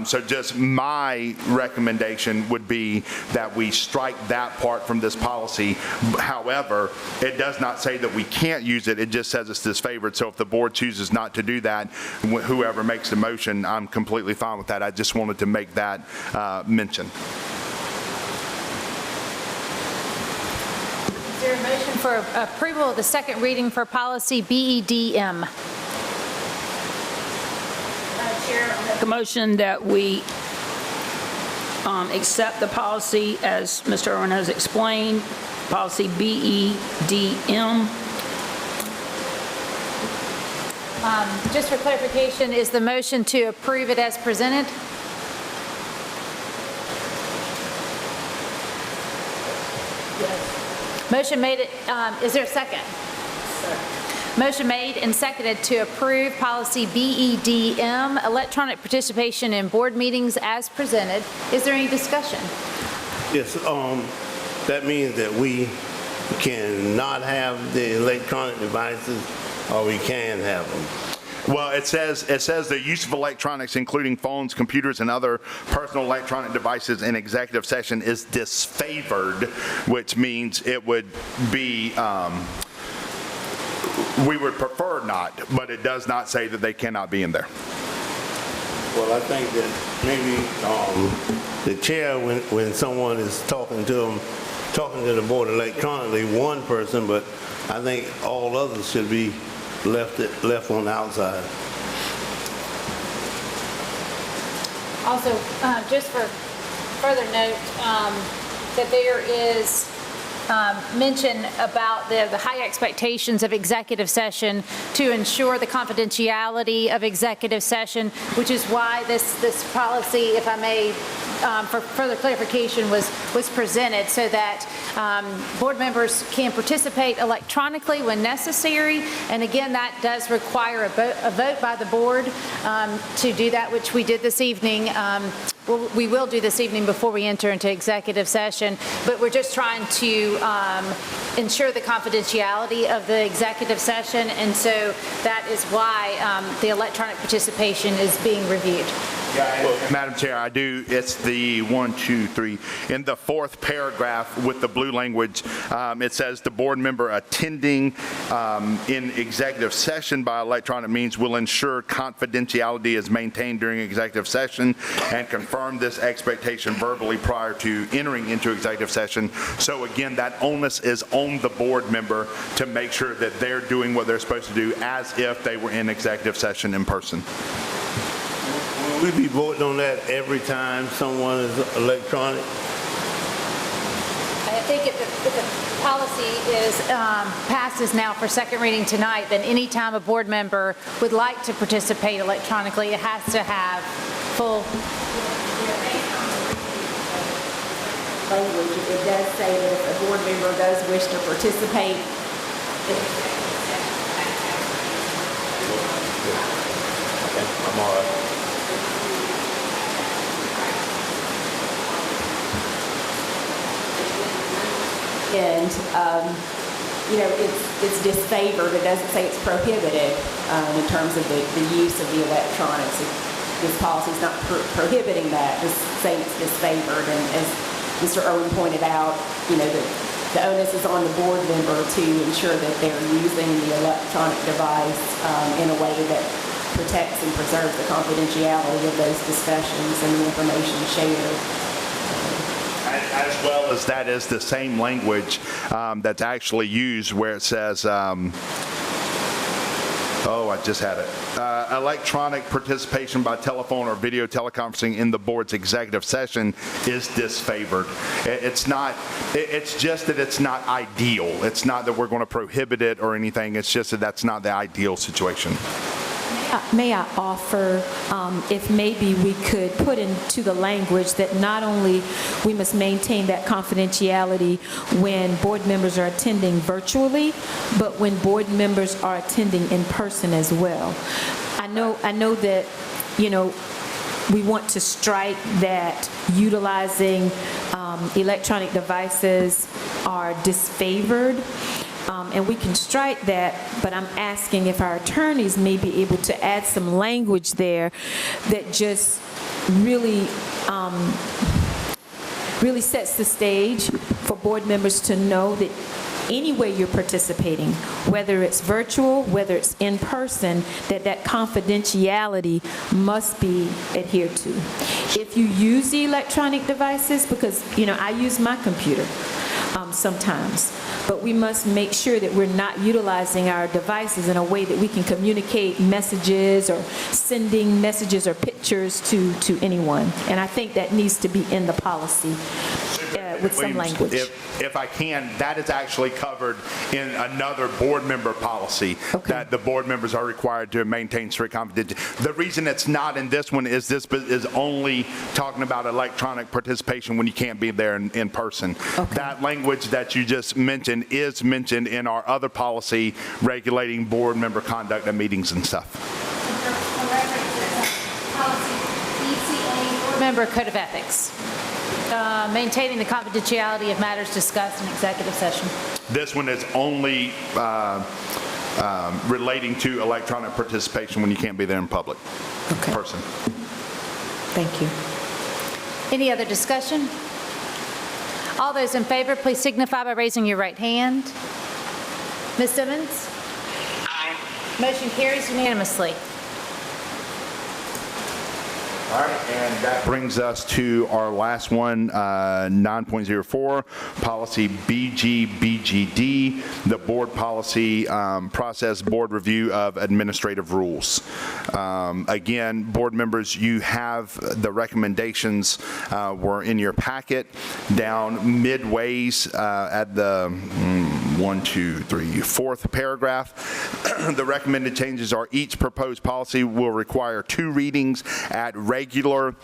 A: So just my recommendation would be that we strike that part from this policy. However, it does not say that we can't use it, it just says it's disfavored. So if the board chooses not to do that, whoever makes the motion, I'm completely fine with that. I just wanted to make that mention.
B: Is there a motion for approval of the second reading for policy BEDM?
C: Make a motion that we accept the policy as Mr. Irwin has explained, policy BEDM.
B: Just for clarification, is the motion to approve it as presented? Motion made, is there a second? Motion made and seconded to approve policy BEDM, electronic participation in board meetings as presented. Is there any discussion?
K: Yes, that means that we cannot have the electronic devices, or we can have them.
A: Well, it says the use of electronics, including phones, computers, and other personal electronic devices in executive session is disfavored, which means it would be, we would prefer not, but it does not say that they cannot be in there.
K: Well, I think that maybe the chair, when someone is talking to the board electronically, one person, but I think all others should be left on the outside.
B: Also, just for further note, that there is mention about the high expectations of executive session to ensure the confidentiality of executive session, which is why this policy, if I may, for further clarification, was presented so that board members can participate electronically when necessary. And again, that does require a vote by the board to do that, which we did this evening. We will do this evening before we enter into executive session, but we're just trying to ensure the confidentiality of the executive session, and so that is why the electronic participation is being reviewed.
A: Yeah, Madam Chair, I do. It's the 1, 2, 3. In the fourth paragraph with the blue language, it says the board member attending in executive session by electronic means will ensure confidentiality is maintained during executive session and confirm this expectation verbally prior to entering into executive session. So again, that onus is on the board member to make sure that they're doing what they're supposed to do as if they were in executive session in person.
K: Will we be voting on that every time someone is electronic?
B: think if the policy is, passes now for second reading tonight, then anytime a board member would like to participate electronically, it has to have full.
M: Language, it does say that if a board member does wish to participate,
K: I'm all right.
M: and, it's disfavored. It doesn't say it's prohibited in terms of the use of the electronics. This policy is not prohibiting that, just saying it's disfavored. And as Mr. Irwin pointed out, the onus is on the board member to ensure that they're using the electronic device in a way that protects and preserves the confidentiality of those discussions and the information shared.
A: As well as that is the same language that's actually used where it says, I just had it. Electronic participation by telephone or video teleconferencing in the board's executive session is disfavored. It's just that it's not ideal. It's not that we're going to prohibit it or anything. It's just that that's not the ideal situation.
I: May I offer, if maybe we could put into the language that not only we must maintain that confidentiality when board members are attending virtually, but when board members are attending in person as well. I know that, we want to strike that utilizing electronic devices are disfavored. And we can strike that, but I'm asking if our attorneys may be able to add some language there that just really sets the stage for board members to know that any way you're participating, whether it's virtual, whether it's in person, that confidentiality must be adhered to. If you use the electronic devices, because, I use my computer sometimes, but we must make sure that we're not utilizing our devices in a way that we can communicate messages or sending messages or pictures to anyone. And I think that needs to be in the policy with some language.
A: If I can, that is actually covered in another board member policy, that the board members are required to maintain strict confidentiality. The reason it's not in this one is this is only talking about electronic participation when you can't be there in person. That language that you just mentioned is mentioned in our other policy regulating board member conduct at meetings and stuff.
B: Policy ECA, board member code of ethics. Maintaining the confidentiality of matters discussed in executive session.
A: This one is only relating to electronic participation when you can't be there in public. Person.
I: Thank you.
B: Any other discussion? All those in favor, please signify by raising your right hand. Ms. Simmons?
J: Aye.
B: Motion carries unanimously.
A: All right, and that brings us to our last one, 9.04, policy BGBGD, the board policy process board review of administrative rules. Again, board members, you have the recommendations were in your packet down midways at the 4th paragraph. The recommended changes are each proposed policy will require 2 readings at regular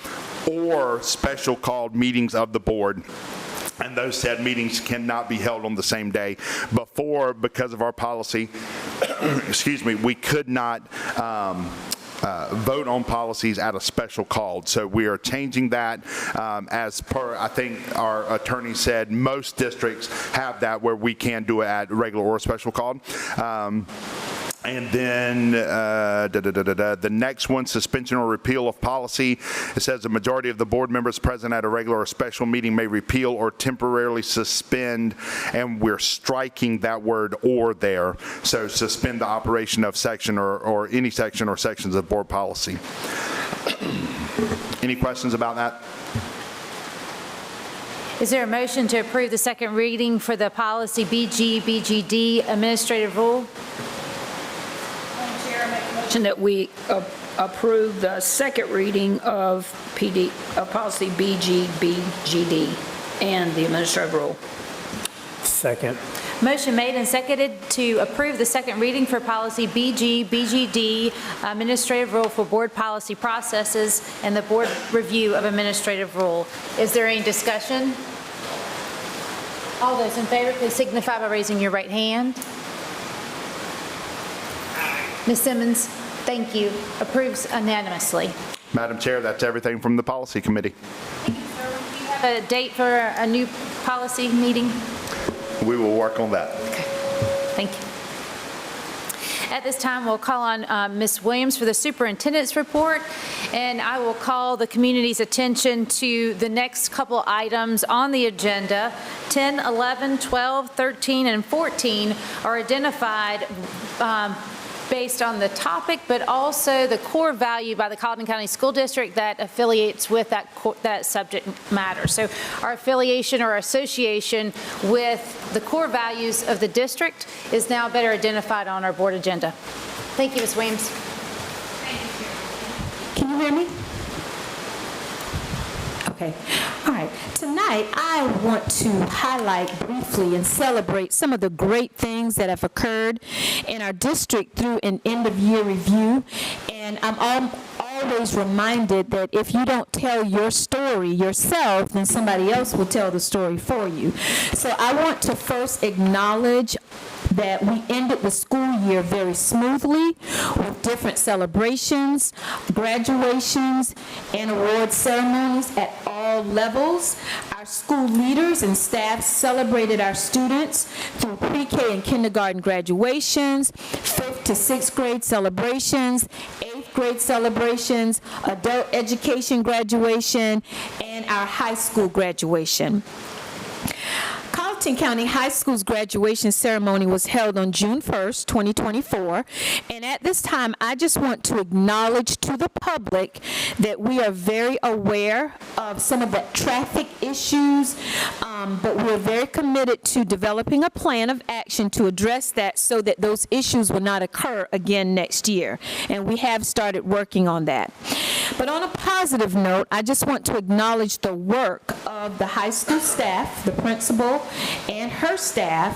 A: or special called meetings of the board. And those said meetings cannot be held on the same day. Before, because of our policy, we could not vote on policies at a special called. So we are changing that as per, I think our attorney said, most districts have that where we can do it at regular or special called. And then the next one, suspension or repeal of policy. It says the majority of the board members present at a regular or special meeting may repeal or temporarily suspend, and we're striking that word "or" there. So suspend the operation of section or any section or sections of board policy. Any questions about that?
B: Is there a motion to approve the second reading for the policy BGBGD administrative rule?
C: That we approve the second reading of policy BGBGD and the administrative rule.
N: Second.
B: Motion made and seconded to approve the second reading for policy BG/BGD, administrative rule for board policy processes and the board review of administrative rule. Is there any discussion? All those in favor, please signify by raising your right hand. Ms. Simmons, thank you. Approves unanimously.
A: Madam Chair, that's everything from the Policy Committee.
B: A date for a new policy meeting?
A: We will work on that.
B: Thank you. At this time, we'll call on Ms. Williams for the superintendent's report, and I will call the community's attention to the next couple items on the agenda. 10, 11, 12, 13, and 14 are identified based on the topic, but also the core value by the Colleton County School District that affiliates with that subject matter. So our affiliation or association with the core values of the district is now better identified on our board agenda. Thank you, Ms. Williams.
I: Can you hear me? Okay. All right. Tonight, I want to highlight briefly and celebrate some of the great things that have occurred in our district through an end-of-year review. And I'm always reminded that if you don't tell your story yourself, then somebody else will tell the story for you. So I want to first acknowledge that we ended the school year very smoothly with different celebrations, graduations, and award ceremonies at all levels. Our school leaders and staff celebrated our students through pre-K and kindergarten graduations, 5th to 6th grade celebrations, 8th grade celebrations, adult education graduation, and our high school graduation. Colleton County High School's graduation ceremony was held on June 1st, 2024, and at this time, I just want to acknowledge to the public that we are very aware of some of the traffic issues, but we're very committed to developing a plan of action to address that so that those issues will not occur again next year, and we have started working on that. But on a positive note, I just want to acknowledge the work of the high school staff, the principal, and her staff,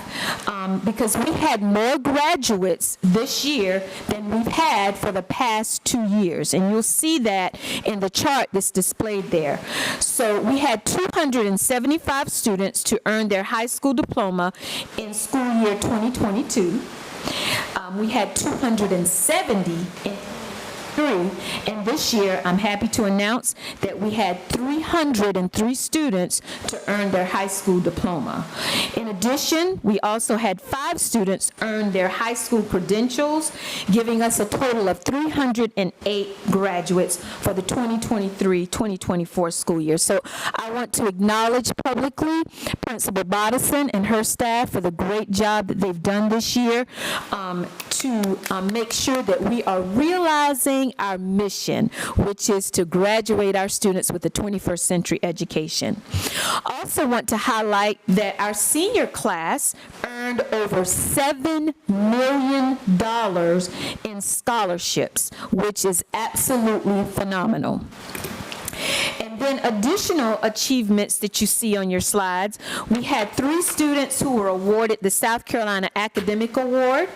I: because we had more graduates this year than we've had for the past 2 years. And you'll see that in the chart that's displayed there. So we had 275 students to earn their high school diploma in school year 2022. We had 270 and this year, I'm happy to announce that we had 303 students to earn their high school diploma. In addition, we also had 5 students earn their high school credentials, giving us a total of 308 graduates for the 2023-2024 school year. So I want to acknowledge publicly Principal Bodison and her staff for the great job that they've done this year to make sure that we are realizing our mission, which is to graduate our students with a 21st century education. Also want to highlight that our senior class earned over $7 million in scholarships, which is absolutely phenomenal. And then additional achievements that you see on your slides, we had 3 students who were awarded the South Carolina Academic Award,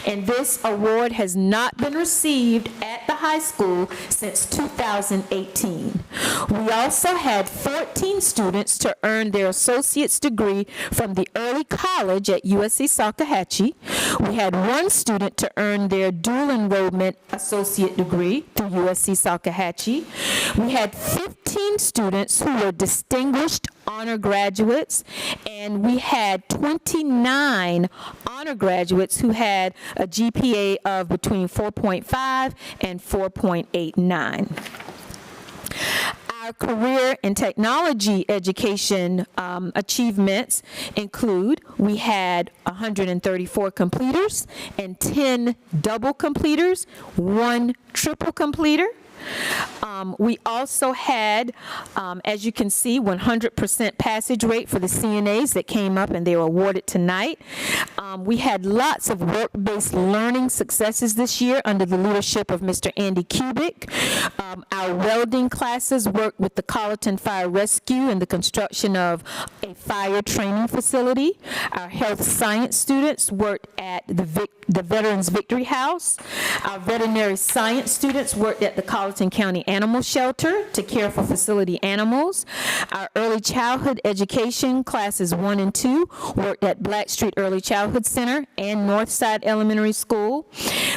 I: and this award has not been received at the high school since 2018. We also had 14 students to earn their associate's degree from the early college at USC Salkehatchie. We had 1 student to earn their dual enrollment associate degree through USC Salkehatchie. We had 15 students who were distinguished honor graduates, and we had 29 honor graduates who had a GPA of between 4.5 and 4.89. Our career and technology education achievements include we had 134 completers and 10 double completers, 1 triple completer. We also had, as you can see, 100% passage rate for the CNAs that came up and they were awarded tonight. We had lots of work-based learning successes this year under the leadership of Mr. Andy Kubik. Our welding classes worked with the Colleton Fire Rescue in the construction of a fire training facility. Our health science students worked at the Veterans Victory House. Our veterinary science students worked at the Colleton County Animal Shelter to care for facility animals. Our early childhood education classes 1 and 2 worked at Blackstreet Early Childhood Center and Northside Elementary School.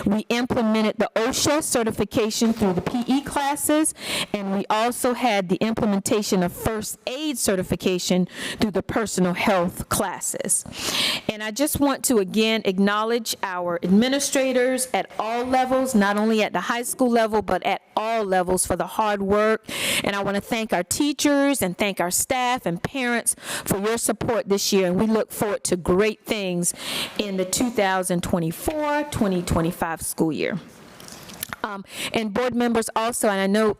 I: We implemented the OSHA certification through the PE classes, and we also had the implementation of first aid certification through the personal health classes. And I just want to again acknowledge our administrators at all levels, not only at the high school level, but at all levels for the hard work. And I want to thank our teachers and thank our staff and parents for your support this year. And we look forward to great things in the 2024-2025 school year. And board members also, and I know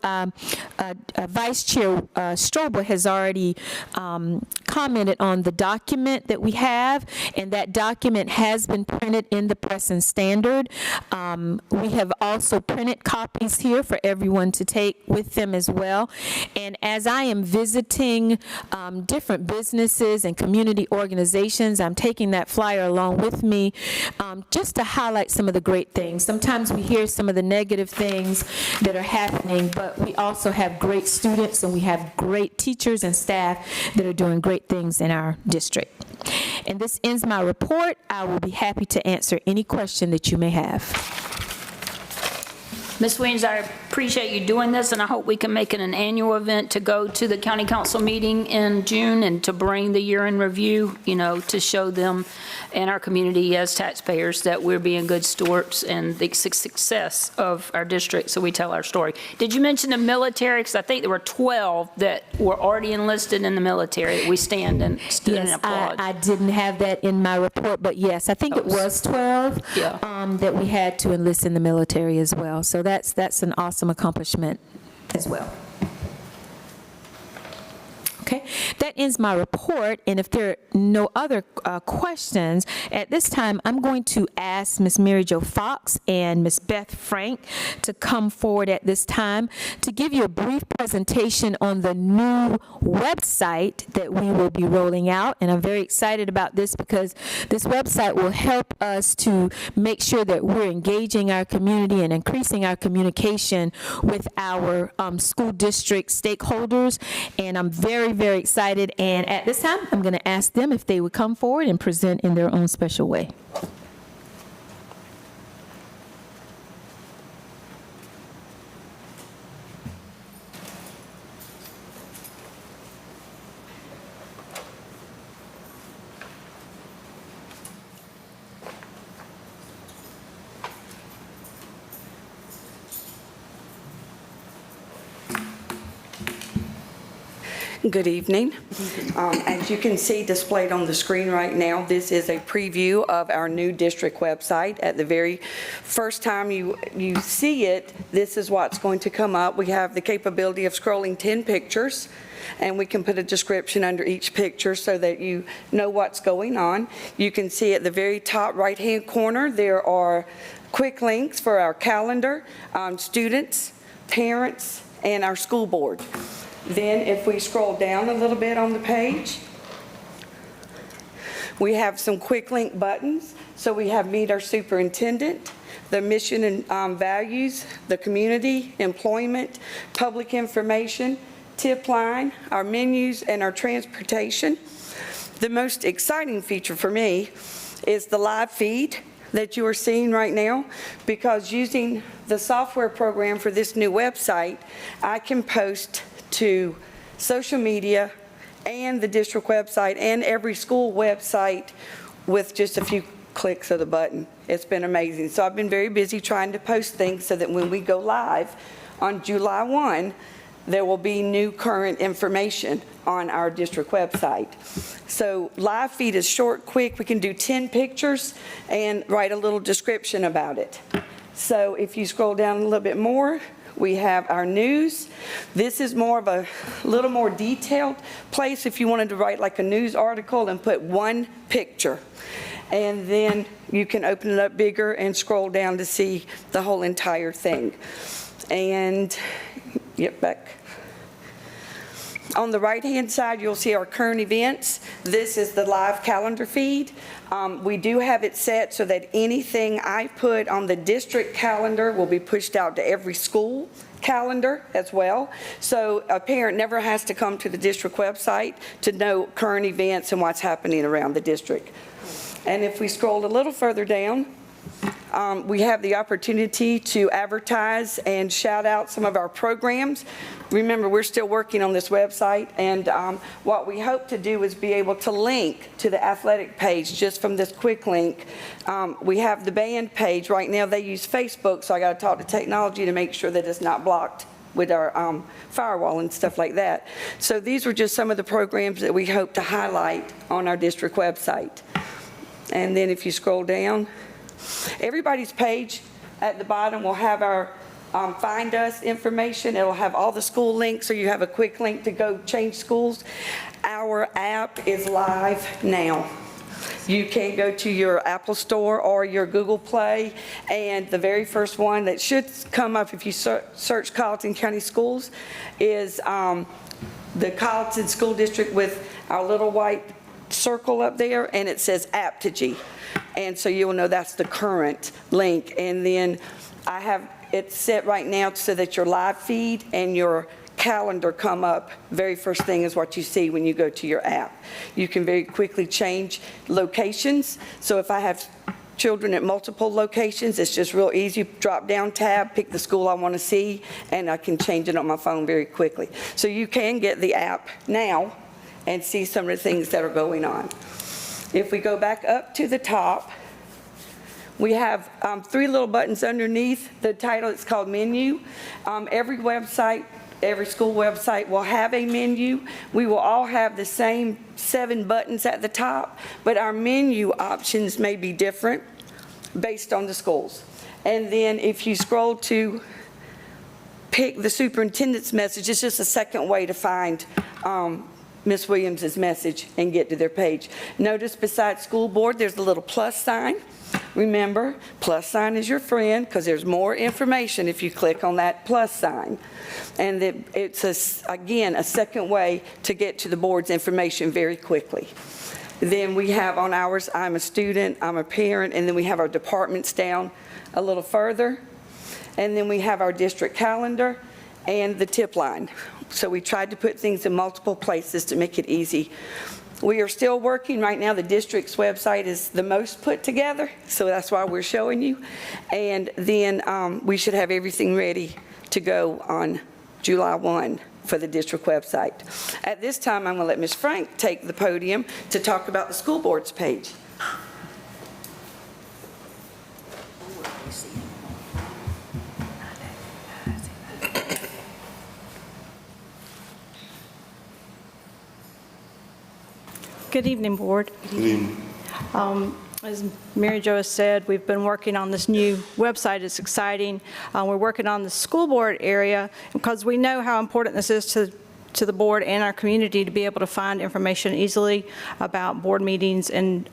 I: Vice Chair Strobel has already commented on the document that we have, and that document has been printed in the Press and Standard. We have also printed copies here for everyone to take with them as well. And as I am visiting different businesses and community organizations, I'm taking that flyer along with me just to highlight some of the great things. Sometimes we hear some of the negative things that are happening, but we also have great students and we have great teachers and staff that are doing great things in our district. And this ends my report. I will be happy to answer any question that you may have.
C: Ms. Williams, I appreciate you doing this, and I hope we can make it an annual event to go to the county council meeting in June and to bring the year in review, you know, to show them and our community as taxpayers that we're being good stewards and the success of our district, so we tell our story. Did you mention the military? Because I think there were 12 that were already enlisted in the military that we stand and stood and applaud.
I: I didn't have that in my report, but yes, I think it was 12 that we had to enlist in the military as well. So that's an awesome accomplishment as well. Okay, that ends my report, and if there are no other questions, at this time, I'm going to ask Ms. Mary Jo Fox and Ms. Beth Frank to come forward at this time to give you a brief presentation on the new website that we will be rolling out, and I'm very excited about this because this website will help us to make sure that we're engaging our community and increasing our communication with our school district stakeholders, and I'm very excited, and at this time, I'm going to ask them if they would come forward and present in their own special way.
O: Good evening. As you can see displayed on the screen right now, this is a preview of our new district website. At the very first time you see it, this is what's going to come up. We have the capability of scrolling 10 pictures, and we can put a description under each picture so that you know what's going on. You can see at the very top right-hand corner, there are quick links for our calendar, students, parents, and our school board. Then if we scroll down a little bit on the page, we have some quick link buttons. So we have Meet Our Superintendent, the mission and values, the community, employment, public information, tip line, our menus, and our transportation. The most exciting feature for me is the live feed that you are seeing right now, because using the software program for this new website, I can post to social media and the district website and every school website with just a few clicks of the button. It's been amazing. So I've been very busy trying to post things so that when we go live on July 1, there will be new current information on our district website. So live feed is short, quick. We can do 10 pictures and write a little description about it. So if you scroll down a little bit more, We have our news. This is more of a little more detailed place if you wanted to write like a news article and put one picture. And then you can open it up bigger and scroll down to see the whole entire thing. And get back. On the right-hand side, you'll see our current events. This is the live calendar feed. We do have it set so that anything I put on the district calendar will be pushed out to every school calendar as well. So a parent never has to come to the district website to know current events and what's happening around the district. And if we scroll a little further down, we have the opportunity to advertise and shout out some of our programs. Remember, we're still working on this website, and what we hope to do is be able to link to the athletic page just from this quick link. We have the band page. Right now they use Facebook, so I got to talk to technology to make sure that it's not blocked with our firewall and stuff like that. So these were just some of the programs that we hope to highlight on our district website. And then if you scroll down, everybody's page at the bottom will have our Find Us information. It'll have all the school links, so you have a quick link to go change schools. Our app is live now. You can go to your Apple Store or your Google Play, and the very first one that should come up if you search Colleton County Schools is the Colleton School District with our little white circle up there, and it says Apogee. And so you'll know that's the current link. And then I have it set right now so that your live feed and your calendar come up. Very first thing is what you see when you go to your app. You can very quickly change locations. So if I have children at multiple locations, it's just real easy. Drop down tab, pick the school I want to see, and I can change it on my phone very quickly. So you can get the app now and see some of the things that are going on. If we go back up to the top, we have 3 little buttons underneath the title. It's called Menu. Every website, every school website will have a menu. We will all have the same 7 buttons at the top, but our menu options may be different based on the schools. And then if you scroll to pick the superintendent's message, it's just a second way to find Ms. Williams' message and get to their page. Notice beside school board, there's a little plus sign. Remember, plus sign is your friend because there's more information if you click on that plus sign. And it's, again, a second way to get to the board's information very quickly. Then we have on ours, I'm a student, I'm a parent, and then we have our departments down a little further. And then we have our district calendar and the tip line. So we tried to put things in multiple places to make it easy. We are still working right now. The district's website is the most put together, so that's why we're showing you. And then we should have everything ready to go on July 1 for the district website. At this time, I'm going to let Ms. Frank take the podium to talk about the school board's page.
P: Good evening, Board.
K: Good evening.
P: As Mary Jo has said, we've been working on this new website. It's exciting. We're working on the school board area because we know how important this is to the board and our community to be able to find information easily about board meetings and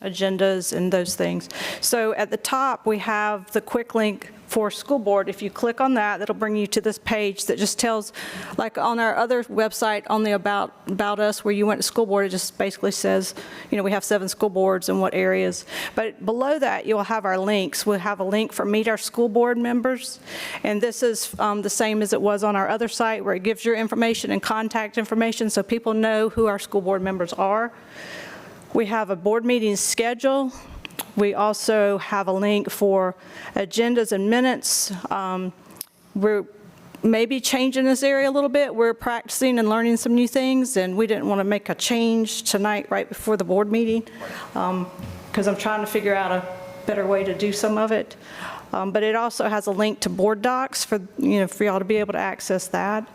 P: agendas and those things. So at the top, we have the quick link for school board. If you click on that, that'll bring you to this page that just tells, like on our other website, on the about us, where you went to school board, it just basically says, you know, we have 7 school boards and what areas. But below that, you'll have our links. We'll have a link for Meet Our School Board members. And this is the same as it was on our other site, where it gives your information and contact information so people know who our school board members are. We have a board meeting schedule. We also have a link for agendas and minutes. We're maybe changing this area a little bit. We're practicing and learning some new things, and we didn't want to make a change tonight right before the board meeting because I'm trying to figure out a better way to do some of it. But it also has a link to board docs for y'all to be able to access that.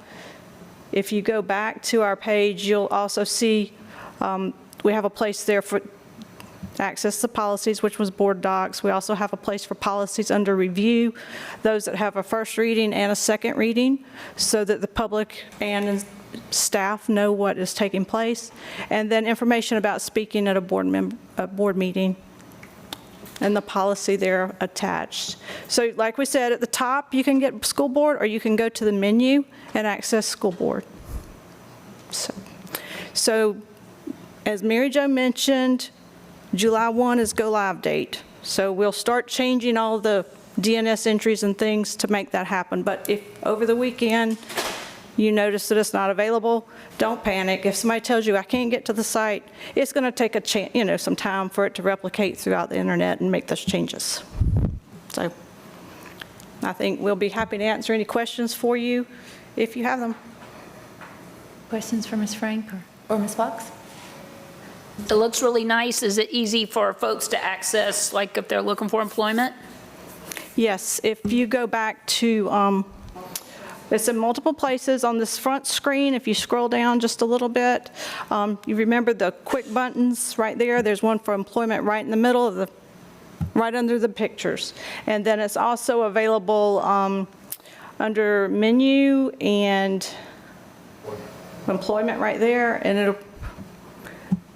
P: If you go back to our page, you'll also see we have a place there for access the policies, which was board docs. We also have a place for policies under review, those that have a first reading and a second reading, so that the public and staff know what is taking place. And then information about speaking at a board meeting, and the policy there attached. So like we said, at the top, you can get school board, or you can go to the menu and access school board. So as Mary Jo mentioned, July 1 is go live date. So we'll start changing all the DNS entries and things to make that happen. But if over the weekend you notice that it's not available, don't panic. If somebody tells you I can't get to the site, it's going to take some time for it to replicate throughout the internet and make those changes. So I think we'll be happy to answer any questions for you if you have them.
B: Questions for Ms. Frank or Ms. Fox?
C: It looks really nice. Is it easy for folks to access, like if they're looking for employment?
P: Yes, if you go back to, it's in multiple places on this front screen. If you scroll down just a little bit, you remember the quick buttons right there. There's one for employment right in the middle of right under the pictures. And then it's also available under menu and employment right there, and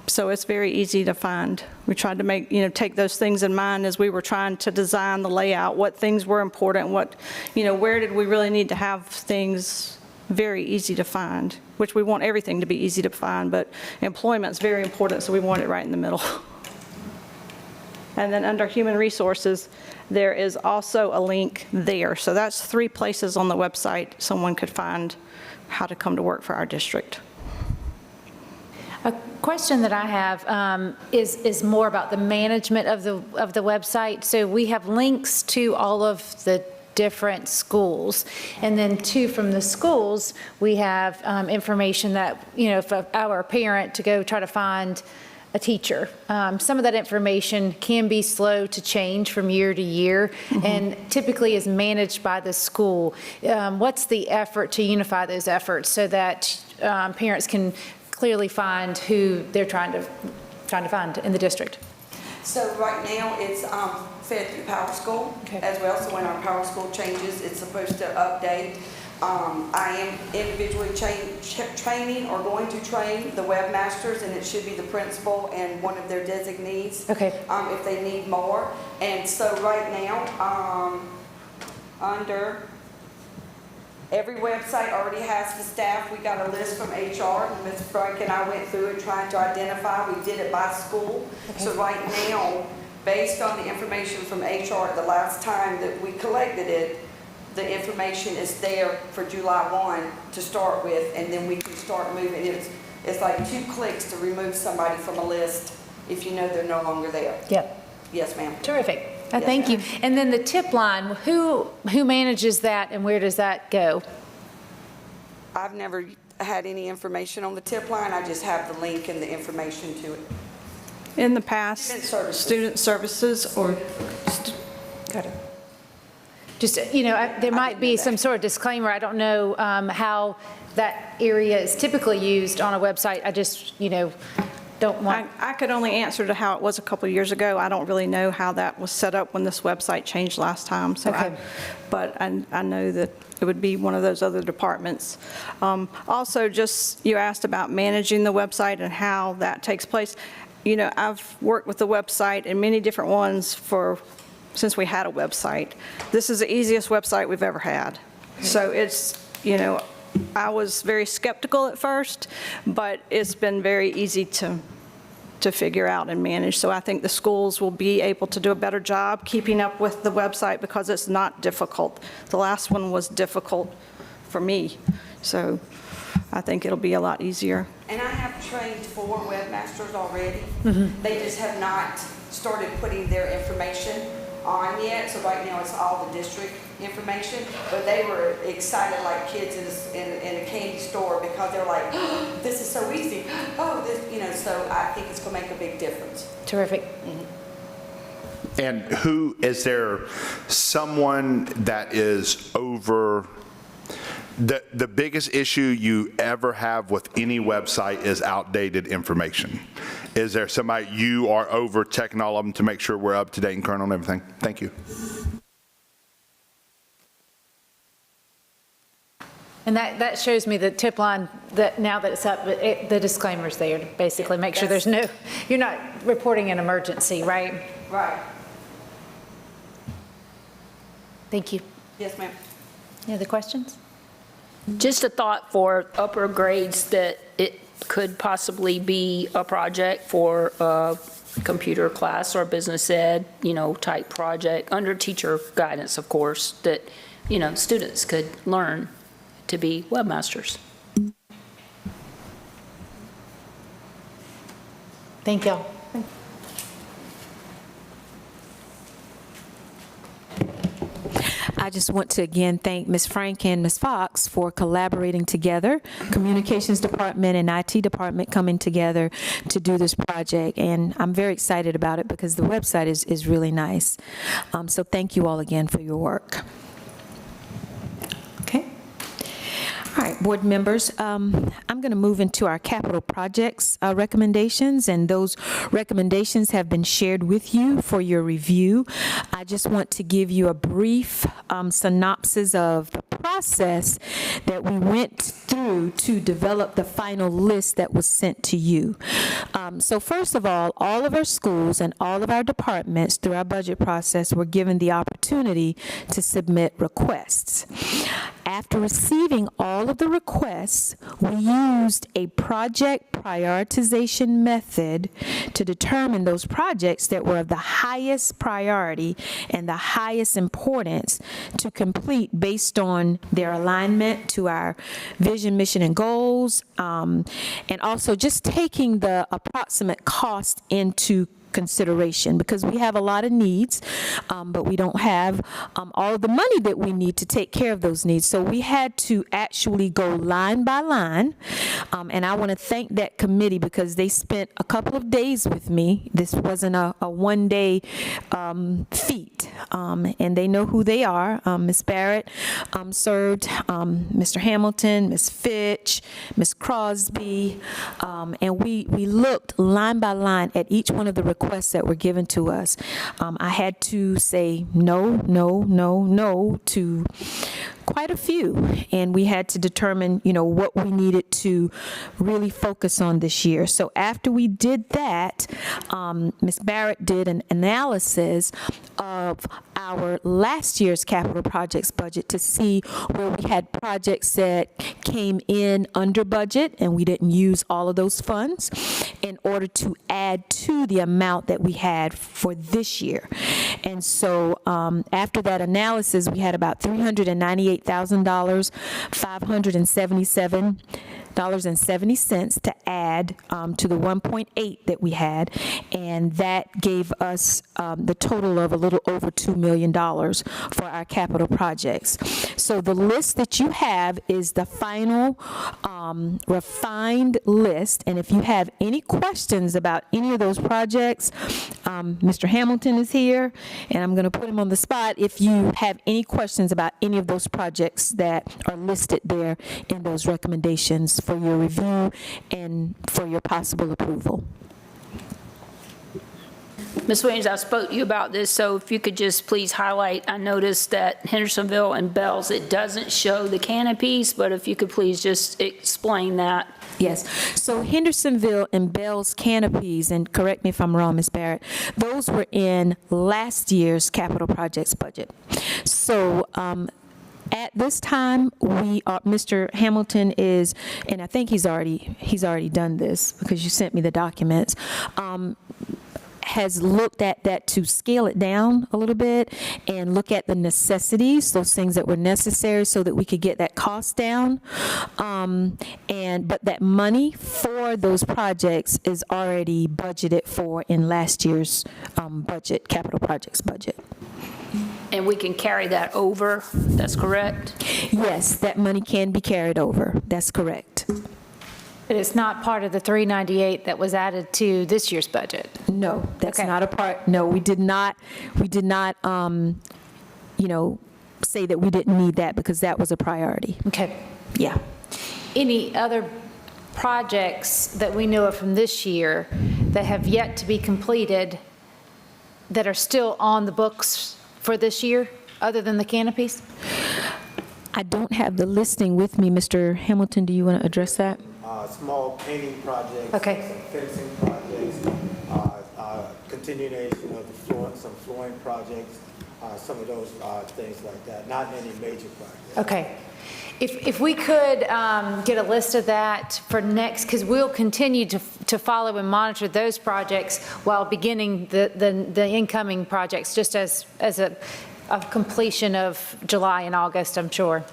P: so it's very easy to find. We tried to take those things in mind as we were trying to design the layout, what things were important, where did we really need to have things very easy to find, which we want everything to be easy to find, but employment's very important, so we want it right in the middle. And then under human resources, there is also a link there. So that's 3 places on the website someone could find how to come to work for our district.
B: A question that I have is more about the management of the website. So we have links to all of the different schools, and then from the schools, we have information that, if our parent to go try to find a teacher. Some of that information can be slow to change from year to year, and typically is managed by the school. What's the effort to unify those efforts so that parents can clearly find who they're trying to find in the district?
O: So right now, it's fed through Power School as well. So when our Power School changes, it's supposed to update. I am individually training or going to train the webmasters, and it should be the principal and one of their designees if they need more. And so right now, under every website already has the staff. We got a list from HR. Ms. Frank and I went through it trying to identify. We did it by school. So right now, based on the information from HR the last time that we collected it, the information is there for July 1 to start with, and then we can start moving. It's like 2 clicks to remove somebody from a list if you know they're no longer there.
B: Yep.
O: Yes, ma'am.
B: Terrific. Thank you. And then the tip line, who manages that and where does that go?
O: I've never had any information on the tip line. I just have the link and the information to it.
P: In the past, student services or...
B: Got it. Just, there might be some sort of disclaimer. I don't know how that area is typically used on a website. I just, don't want...
P: I could only answer to how it was a couple of years ago. I don't really know how that was set up when this website changed last time. So but I know that it would be one of those other departments. Also, you asked about managing the website and how that takes place. I've worked with the website and many different ones since we had a website. This is the easiest website we've ever had. So it's, I was very skeptical at first, but it's been very easy to figure out and manage. So I think the schools will be able to do a better job keeping up with the website because it's not difficult. The last one was difficult for me. So I think it'll be a lot easier.
O: And I have trained 4 webmasters already. They just have not started putting their information on yet. So right now it's all the district information, but they were excited like kids in a candy store because they're like, oh, this is so easy. Oh, this, so I think it's going to make a big difference.
B: Terrific.
A: And is there someone that is over The biggest issue you ever have with any website is outdated information. Is there somebody, you are over checking all of them to make sure we're up to date and current on everything? Thank you.
B: And that shows me the tip line that now that it's up, the disclaimer's there to basically make sure there's no, you're not reporting an emergency, right?
O: Right.
B: Thank you.
O: Yes, ma'am.
B: Any other questions?
C: Just a thought for upper grades that it could possibly be a project for a computer class or business ed, type project, under teacher guidance, of course, that, students could learn to be webmasters.
B: Thank y'all.
I: I just want to again thank Ms. Frank and Ms. Fox for collaborating together, Communications Department and IT Department coming together to do this project. And I'm very excited about it because the website is really nice. So thank you all again for your work. Okay. All right, board members, I'm going to move into our capital projects recommendations, and those recommendations have been shared with you for your review. I just want to give you a brief synopsis of the process that we went through to develop the final list that was sent to you. So first of all of our schools and all of our departments through our budget process were given the opportunity to submit requests. After receiving all of the requests, we used a project prioritization method to determine those projects that were of the highest priority and the highest importance to complete based on their alignment to our vision, mission, and goals, and also just taking the approximate cost into consideration, because we have a lot of needs, but we don't have all of the money that we need to take care of those needs. So we had to actually go line by line, and I want to thank that committee because they spent a couple of days with me. This wasn't a one-day feat, and they know who they are. Ms. Barrett served, Mr. Hamilton, Ms. Fitch, Ms. Crosby, and we looked line by line at each one of the requests that were given to us. I had to say no to quite a few, and we had to determine, what we needed to really focus on this year. So after we did that, Ms. Barrett did an analysis of our last year's capital projects budget to see where we had projects that came in under budget and we didn't use all of those funds in order to add to the amount that we had for this year. And so after that analysis, we had about $398,000, $577.70 to add to the 1.8 that we had, and that gave us the total of a little over $2 million for our capital projects. So the list that you have is the final refined list, and if you have any questions about any of those projects, Mr. Hamilton is here, and I'm going to put him on the spot if you have any questions about any of those projects that are listed there in those recommendations for your review and for your possible approval.
C: Ms. Williams, I spoke to you about this, so if you could just please highlight, I noticed that Hendersonville and Bells, it doesn't show the canopies, but if you could please just explain that.
I: Yes. So Hendersonville and Bells canopies, and correct me if I'm wrong, Ms. Barrett, those were in last year's capital projects budget. So at this time, Mr. Hamilton is, and I think he's already done this because you sent me the documents, has looked at that to scale it down a little bit and look at the necessities, those things that were necessary so that we could get that cost down. But that money for those projects is already budgeted for in last year's budget, capital projects budget.
C: And we can carry that over, that's correct?
I: Yes, that money can be carried over, that's correct.
B: But it's not part of the 398 that was added to this year's budget?
I: No, that's not a part. No, we did not, say that we didn't need that because that was a priority.
B: Okay.
I: Yeah.
B: Any other projects that we know of from this year that have yet to be completed that are still on the books for this year, other than the canopies?
I: I don't have the listing with me. Mr. Hamilton, do you want to address that?
Q: Small painting projects.
B: Okay.
Q: Some fencing projects, continuation of some flooring projects, some of those things like that. Not any major projects.
B: Okay. If we could get a list of that for next, because we'll continue to follow and monitor those projects while beginning the incoming projects, just as a completion of July and August, I'm sure,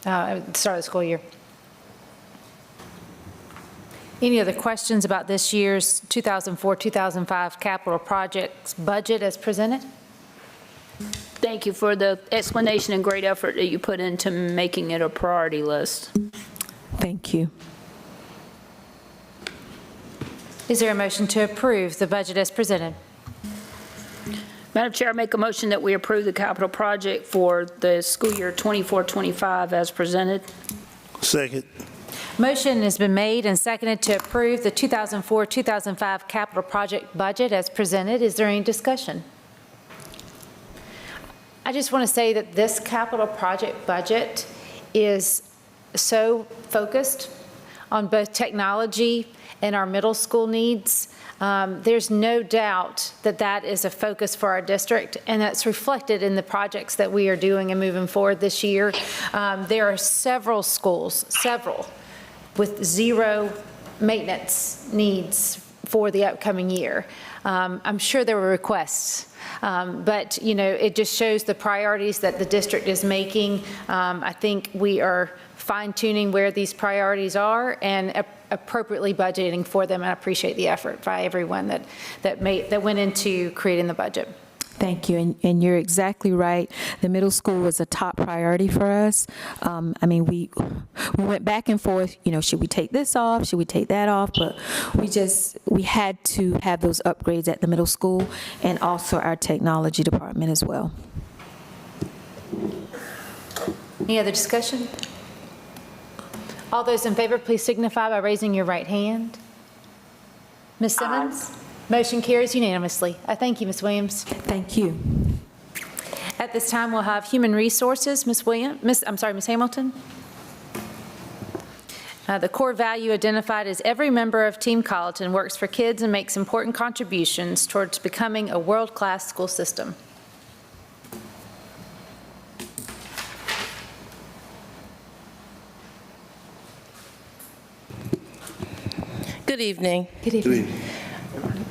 B: at the start of the school year. Any other questions about this year's 2004-2005 capital projects budget as presented?
C: Thank you for the explanation and great effort that you put into making it a priority list.
I: Thank you.
B: Is there a motion to approve the budget as presented?
C: Madam Chair, I make a motion that we approve the capital project for the school year 24-25 as presented.
K: Second.
B: Motion has been made and seconded to approve the 2004-2005 capital project budget as presented. Is there any discussion? I just want to say that this capital project budget is so focused on both technology and our middle school needs. There's no doubt that that is a focus for our district, and that's reflected in the projects that we are doing and moving forward this year. There are several schools, with zero maintenance needs for the upcoming year. I'm sure there were requests, but it just shows the priorities that the district is making. I think we are fine-tuning where these priorities are and appropriately budgeting for them. And I appreciate the effort by everyone that went into creating the budget.
I: Thank you, and you're exactly right. The middle school was a top priority for us. We went back and forth, should we take this off, should we take that off, but we had to have those upgrades at the middle school and also our technology department as well.
B: Any other discussion? All those in favor, please signify by raising your right hand. Ms. Simmons? Aye. Motion carries unanimously. I thank you, Ms. Williams.
I: Thank you.
B: At this time, we'll have Human Resources, Ms. Hamilton. The core value identified is every member of Team Colleton works for kids and makes important contributions towards becoming a world-class school system.
R: Good evening.
B: Good evening.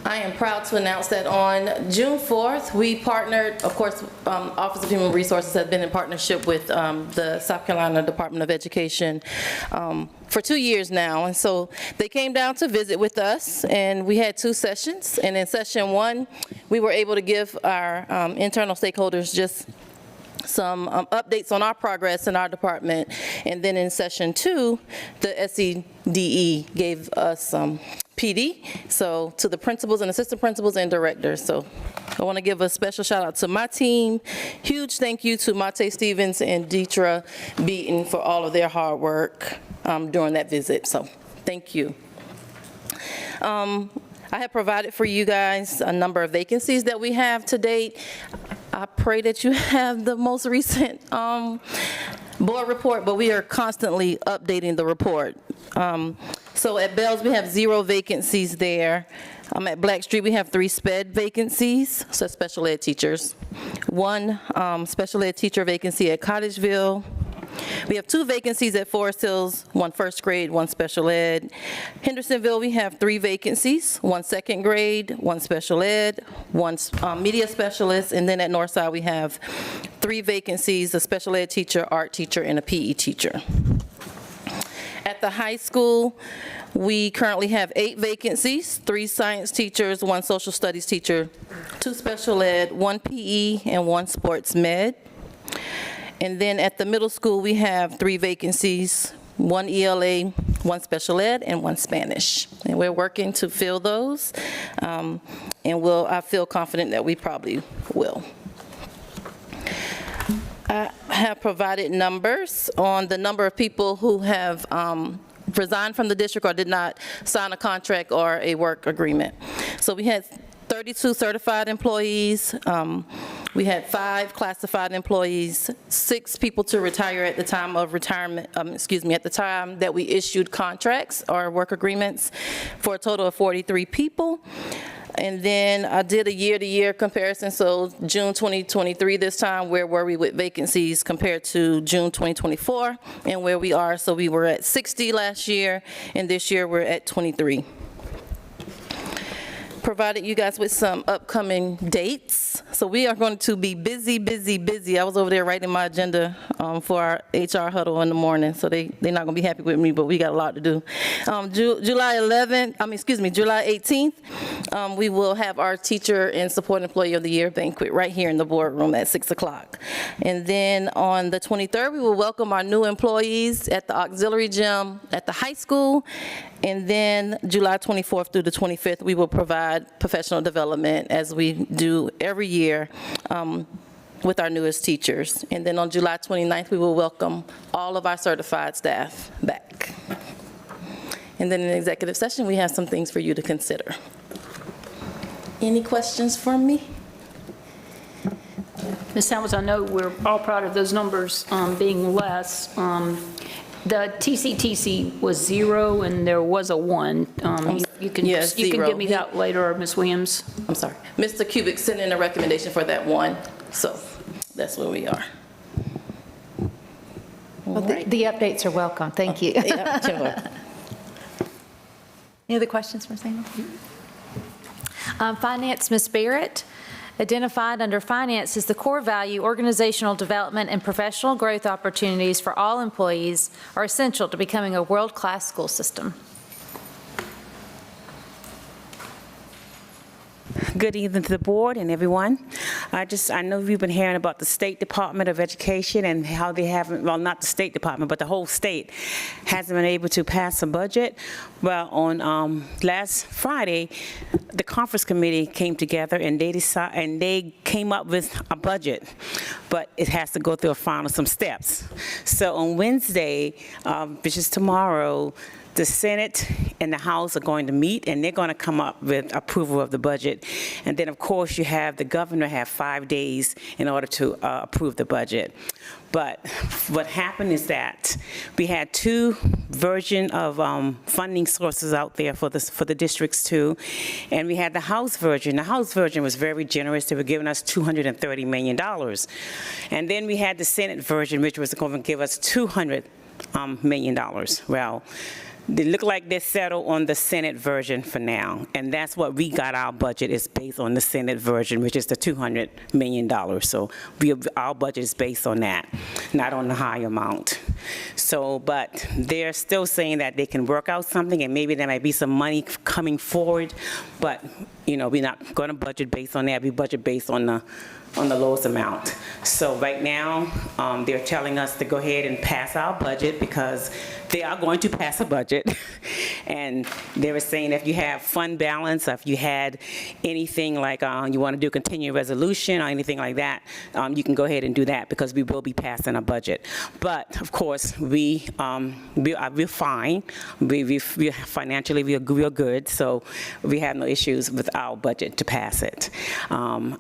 R: I am proud to announce that on June 4th, we partnered, of course, Office of Human Resources has been in partnership with the South Carolina Department of Education for 2 years now. And so they came down to visit with us, and we had 2 sessions. And in session 1, we were able to give our internal stakeholders just some updates on our progress in our department. And then in session 2, the SEDE gave us some PD, so to the principals and assistant principals and directors. So I want to give a special shout out to my team. Huge thank you to Mate Stevens and Deetra Beaton for all of their hard work during that visit. So thank you. I have provided for you guys a number of vacancies that we have to date. I pray that you have the most recent board report, but we are constantly updating the report. So at Bells, we have 0 vacancies there. At Blackstreet, we have 3 SPED vacancies, so special ed teachers. 1 special ed teacher vacancy at Cottageville. We have 2 vacancies at Forest Hills, 1 first grade, 1 special ed. Hendersonville, we have 3 vacancies, 1 second grade, 1 special ed, 1 media specialist, and then at Northside, we have 3 vacancies, a special ed teacher, art teacher, and a PE teacher. At the high school, we currently have 8 vacancies, 3 science teachers, 1 social studies teacher, 2 special ed, 1 PE, and 1 sports med. And then at the middle school, we have 3 vacancies, 1 ELA, 1 special ed, and 1 Spanish. And we're working to fill those, and I feel confident that we probably will. I have provided numbers on the number of people who have resigned from the district or did not sign a contract or a work agreement. So we had 32 certified employees. We had 5 classified employees, 6 people to retire at the time of retirement, at the time that we issued contracts or work agreements, for a total of 43 people. And then I did a year-to-year comparison, so June 2023 this time, where were we with vacancies compared to June 2024 and where we are. So we were at 60 last year, and this year we're at 23. Provided you guys with some upcoming dates. So we are going to be busy, busy, busy. I was over there writing my agenda for our HR huddle in the morning, so they're not going to be happy with me, but we got a lot to do. July 18th, we will have our Teacher and Support Employee of the Year banquet right here in the boardroom at 6 o'clock. And then on the 23rd, we will welcome our new employees at the auxiliary gym at the high school. And then July 24th through the 25th, we will provide professional development as we do every year with our newest teachers. And then on July 29th, we will welcome all of our certified staff back. And then in the executive session, we have some things for you to consider. Any questions for me?
C: Ms. Samuels, I know we're all proud of those numbers being less. The TCTC was 0 and there was a 1. You can give me that later, or Ms. Williams.
R: I'm sorry. Mr. Kubik sent in a recommendation for that 1, so that's where we are.
B: Well, the updates are welcome. Thank you.
R: Yeah, sure.
B: Any other questions for Sam? Finance, Ms. Barrett. Identified under finance is the core value, organizational development, and professional growth opportunities for all employees are essential to becoming a world-class school system.
S: Good evening to the board and everyone. I know we've been hearing about the State Department of Education and how they haven't, well, not the State Department, but the whole state hasn't been able to pass a budget. Well, on last Friday, the conference committee came together and they came up with a budget, but it has to go through some steps. So on Wednesday, which is tomorrow, the Senate and the House are going to meet, and they're going to come up with approval of the budget. And then, of course, you have the governor have 5 days in order to approve the budget. But what happened is that we had 2 versions of funding sources out there for the districts too, and we had the House version. The House version was very generous. They were giving us $230 million. And then we had the Senate version, which was going to give us $200 million. Well, they look like they're settled on the Senate version for now, and that's what we got. Our budget is based on the Senate version, which is the $200 million. So our budget is based on that, not on the high amount. So, but they're still saying that they can work out something, and maybe there might be some money coming forward, but we're not going to budget based on that. We budget based on the lowest amount. So right now, they're telling us to go ahead and pass our budget because they are going to pass a budget. And they were saying if you have fund balance, if you had anything like you want to do continuing resolution or anything like that, you can go ahead and do that because we will be passing a budget. But of course, we're fine. We financially, we're good. So we have no issues with our budget to pass it. And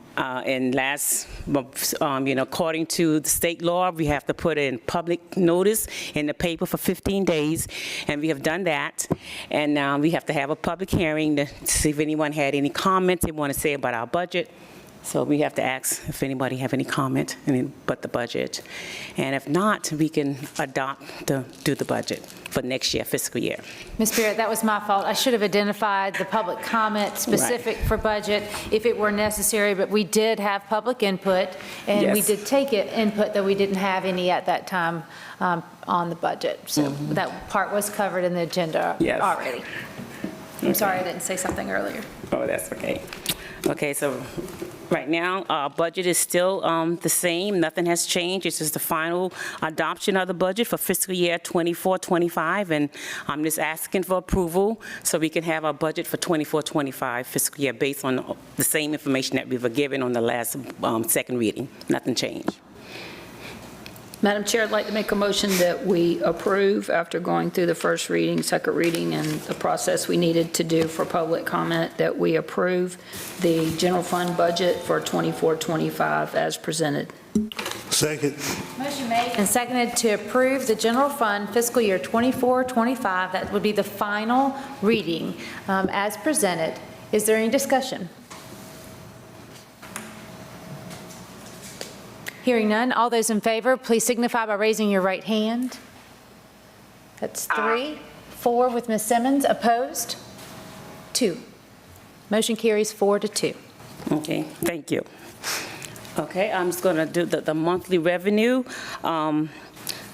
S: according to the state law, we have to put in public notice in the paper for 15 days, and we have done that. And now we have to have a public hearing to see if anyone had any comments they want to say about our budget. So we have to ask if anybody have any comment about the budget. And if not, we can do the budget for next year, fiscal year.
B: Ms. Barrett, that was my fault. I should have identified the public comment specific for budget if it were necessary, but we did have public input, and we did take input, though we didn't have any at that time on the budget. So that part was covered in the agenda already. I'm sorry I didn't say something earlier.
S: Oh, that's okay. Okay, so right now, our budget is still the same. Nothing has changed. It's just the final adoption of the budget for fiscal year 24-25, and I'm just asking for approval so we can have our budget for 24-25 fiscal year based on the same information that we were given on the last second reading. Nothing changed.
C: Madam Chair, I'd like to make a motion that we approve, after going through the first reading, second reading, and the process we needed to do for public comment, that we approve the general fund budget for 24-25 as presented.
K: Second.
B: Motion made and seconded to approve the general fund fiscal year 24-25. That would be the final reading as presented. Is there any discussion? Hearing none, all those in favor, please signify by raising your right hand. That's 3. 4 with Ms. Simmons. Opposed? 2. Motion carries 4-2.
S: Okay, thank you. Okay, I'm just going to do the monthly revenue.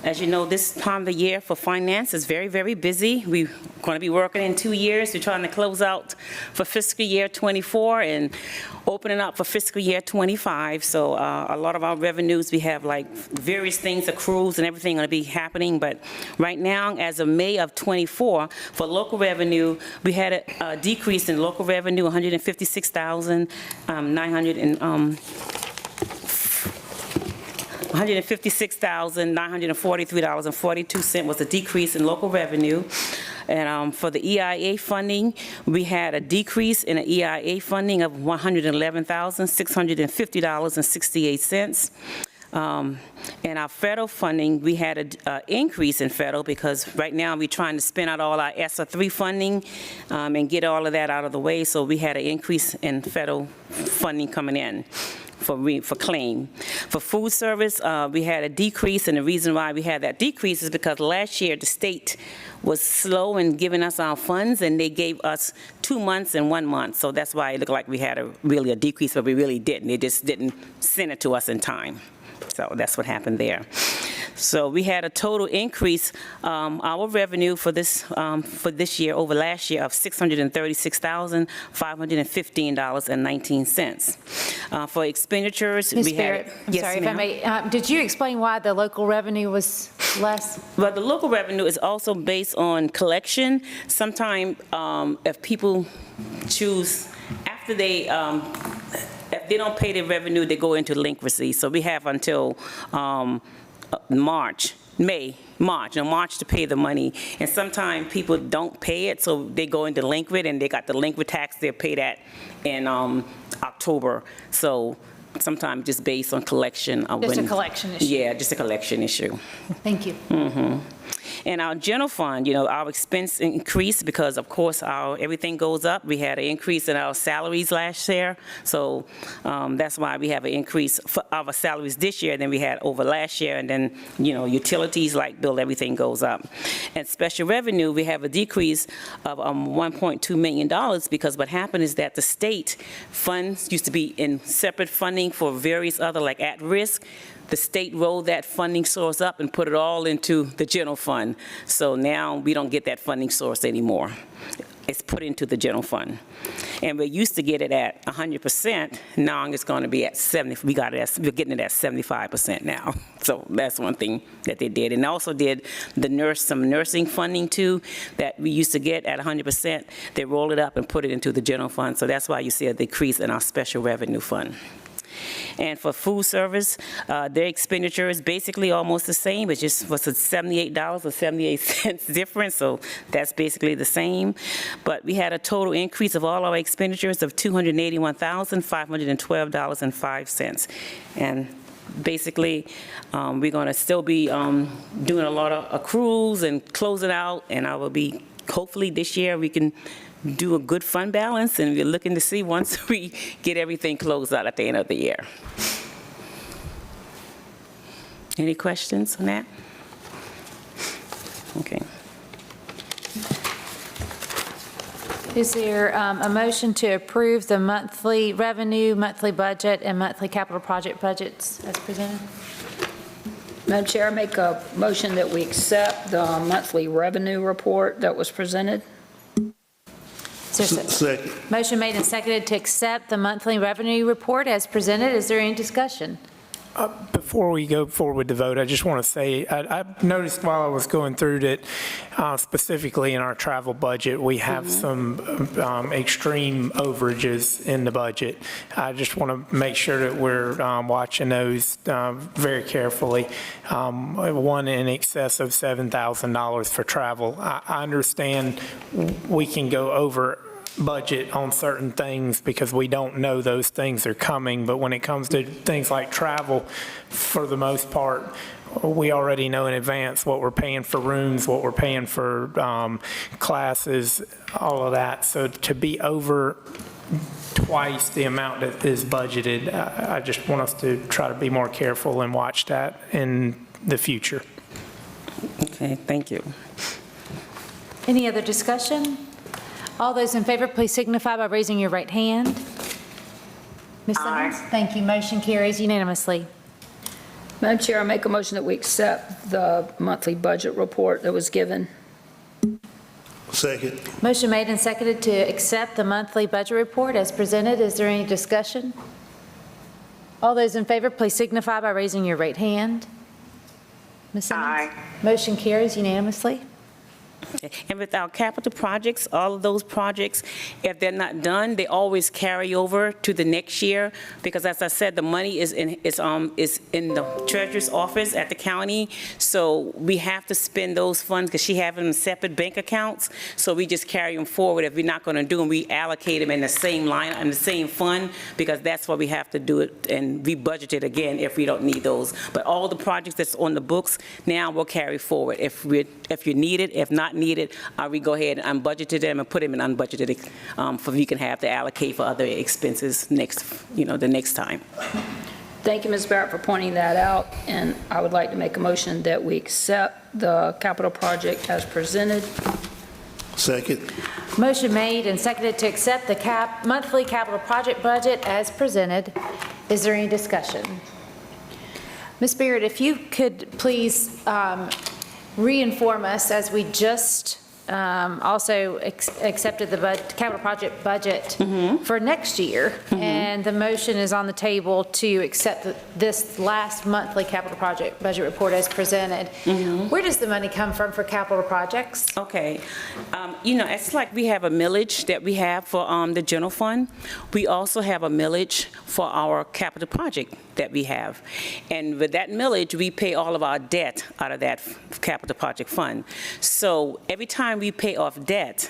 S: As you know, this time of the year for finance is very, very busy. We're going to be working in 2 years. We're trying to close out for fiscal year 24 and opening up for fiscal year 25. So a lot of our revenues, we have like various things, accruals and everything going to be happening. But right now, as of May of 24, for local revenue, we had a decrease in local revenue, $156,943.42 was a decrease in local revenue. And for the EIA funding, we had a decrease in the EIA funding of $111,650.68. And our federal funding, we had an increase in federal because right now we're trying to spend out all our ESSER 3 funding and get all of that out of the way. So we had an increase in federal funding coming in for claim. For food service, we had a decrease, and the reason why we had that decrease is because last year the state was slow in giving us our funds, and they gave us 2 months and 1 month. So that's why it looked like we had really a decrease, but we really didn't. They just didn't send it to us in time. So that's what happened there. So we had a total increase, our revenue for this year over last year of $636,515.19. For expenditures,
B: Ms.
S: we
B: Barrett,
S: had.
B: I'm
S: Yes,
B: sorry if I
S: ma'am.
B: may. Did you explain why the local revenue was less?
S: But the local revenue is also based on collection. Sometimes if people choose, after they, if they don't pay their revenue, they go into delinquency. So we have until March to pay the money. And sometimes people don't pay it, so they go into delinquent, and they got delinquent tax, they'll pay that in October. So sometimes just based on collection.
B: Just a collection issue.
S: Yeah, just a collection issue.
B: Thank you.
S: And our general fund, our expense increased because, of course, everything goes up. We had an increase in our salaries last year, so that's why we have an increase for our salaries this year than we had over last year. And then, utilities, light bill, everything goes up. And special revenue, we have a decrease of $1.2 million because what happened is that the state funds used to be in separate funding for various other, like at-risk. The state rolled that funding source up and put it all into the general fund. So now we don't get that funding source anymore. It's put into the general fund. And we used to get it at 100%. Now it's going to be at 70. We're getting it at 75% now. So that's one thing that they did. And also did some nursing funding too that we used to get at 100%. They rolled it up and put it into the general fund. So that's why you see a decrease in our special revenue fund. And for food service, their expenditure is basically almost the same. It just was $78 or 78 cents difference, so that's basically the same. But we had a total increase of all our expenditures of $281,512.05. And basically, we're going to still be doing a lot of accruals and closing out, and I will be, hopefully this year we can do a good fund balance, and we're looking to see once we get everything closed out at the end of the year. Any questions on that? Okay.
B: Is there a motion to approve the monthly revenue, monthly budget, and monthly capital project budgets as presented?
C: Madam Chair, I make a motion that we accept the monthly revenue report that was presented.
K: Second.
B: Motion made and seconded to accept the monthly revenue report as presented. Is there any discussion?
N: Before we go forward with the vote, I just want to say, I noticed while I was going through that, specifically in our travel budget, we have some extreme overages in the budget. I just want to make sure that we're watching those very carefully. One in excess of $7,000 for travel. I understand we can go over budget on certain things because we don't know those things are coming, but when it comes to things like travel, for the most part, we already know in advance what we're paying for rooms, what we're paying for classes, all of that. So to be over twice the amount that is budgeted, I just want us to try to be more careful and watch that in the future.
S: Okay, thank you.
B: Any other discussion? All those in favor, please signify by raising your right hand. Ms. Simmons? Thank you. Motion carries unanimously.
C: Madam Chair, I make a motion that we accept the monthly budget report that was given.
K: Second.
B: Motion made and seconded to accept the monthly budget report as presented. Is there any discussion? All those in favor, please signify by raising your right hand. Ms. Simmons? Motion carries unanimously.
S: And with our capital projects, all of those projects, if they're not done, they always carry over to the next year, because as I said, the money is in the treasurer's office at the county, so we have to spend those funds because she has them in separate bank accounts, so we just carry them forward. If we're not going to do them, we allocate them in the same line, in the same fund, because that's why we have to do it, and we budget it again if we don't need those. But all the projects that's on the books now will carry forward. If you need it, if not needed, we go ahead and unbudgeted them and put them in unbudgeted, for we can have to allocate for other expenses the next time.
C: Thank you, Ms. Barrett, for pointing that out, and I would like to make a motion that we accept the capital project as presented.
K: Second.
B: Motion made and seconded to accept the monthly capital project budget as presented. Is there any discussion? Ms. Barrett, if you could please re-inform us, as we just also accepted the capital project budget for next year, and the motion is on the table to accept this last monthly capital project budget report as presented. Where does the money come from for capital projects?
S: Okay, it's like we have a millage that we have for the general fund. We also have a millage for our capital project that we have. And with that millage, we pay all of our debt out of that capital project fund. So every time we pay off debt,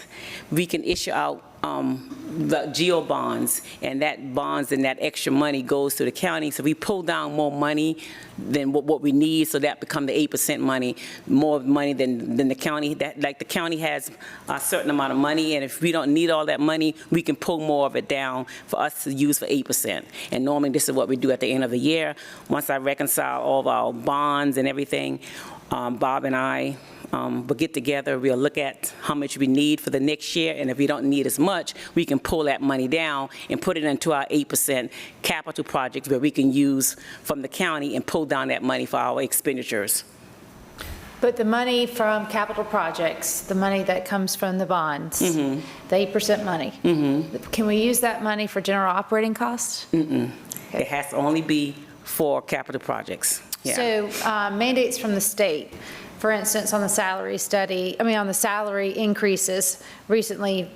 S: we can issue out the GO bonds, and that bonds and that extra money goes to the county. So we pull down more money than what we need, so that become the 8% money, more money than the county. Like the county has a certain amount of money, and if we don't need all that money, we can pull more of it down for us to use for 8%. And normally this is what we do at the end of the year. Once I reconcile all of our bonds and everything, Bob and I we'll get together, we'll look at how much we need for the next year, and if we don't need as much, we can pull that money down and put it into our 8% capital projects where we can use from the county and pull down that money for our expenditures.
B: But the money from capital projects, the money that comes from the bonds, the 8% money, can we use that money for general operating costs?
S: Okay. It has to only be for capital projects. Yeah.
B: So mandates from the state, for instance, on the salary on the salary increases recently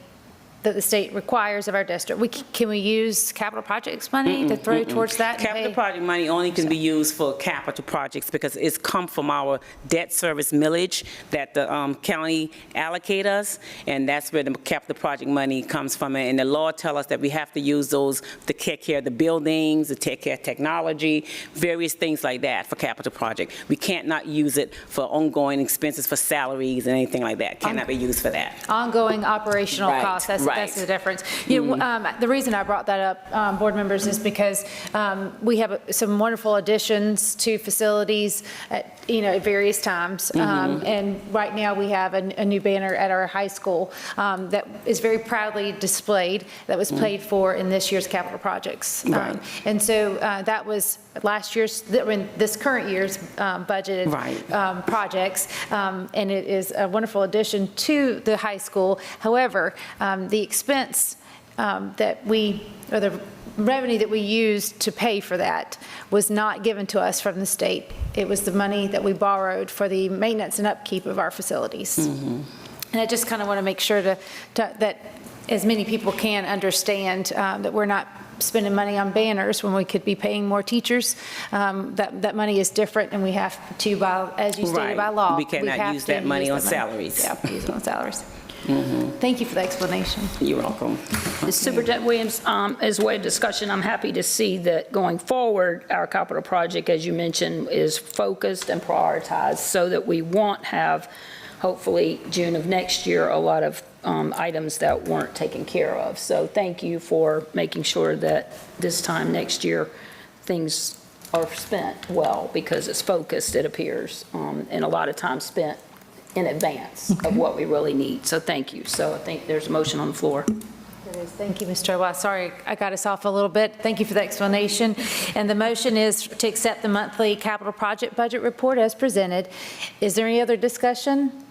B: that the state requires of our district, can we use capital projects money to throw towards that?
S: Capital project money only can be used for capital projects because it's come from our debt service millage that the county allocate us, and that's where the capital project money comes from. And the law tells us that we have to use those to take care of the buildings, to take care of technology, various things like that for capital project. We can't not use it for ongoing expenses for salaries and anything like that. Cannot be used for that.
B: Ongoing operational costs. That's the difference. The reason I brought that up, board members, is because we have some wonderful additions to facilities at various times. And right now we have a new banner at our high school that is very proudly displayed, that was paid for in this year's capital projects. And so that was this current year's budgeted projects, and it is a wonderful addition to the high school. However, the expense that we, or the revenue that we used to pay for that was not given to us from the state. It was the money that we borrowed for the maintenance and upkeep of our facilities. And I just kind of want to make sure that as many people can understand that we're not spending money on banners when we could be paying more teachers. That money is different, and we have to, as you stated, by law.
S: We cannot use that money on salaries.
B: Yeah, use it on salaries. Thank you for the explanation.
S: You're welcome.
C: Superintendent Williams, as a way of discussion, I'm happy to see that going forward, our capital project, as you mentioned, is focused and prioritized so that we won't have, hopefully, June of next year, a lot of items that weren't taken care of. So thank you for making sure that this time next year, things are spent well, because it's focused, it appears, and a lot of time spent in advance of what we really need. So thank you. So I think there's a motion on the floor.
B: It is. Thank you, Mr. White. Sorry, I got us off a little bit. Thank you for the explanation. And the motion is to accept the monthly capital project budget report as presented. Is there any other discussion?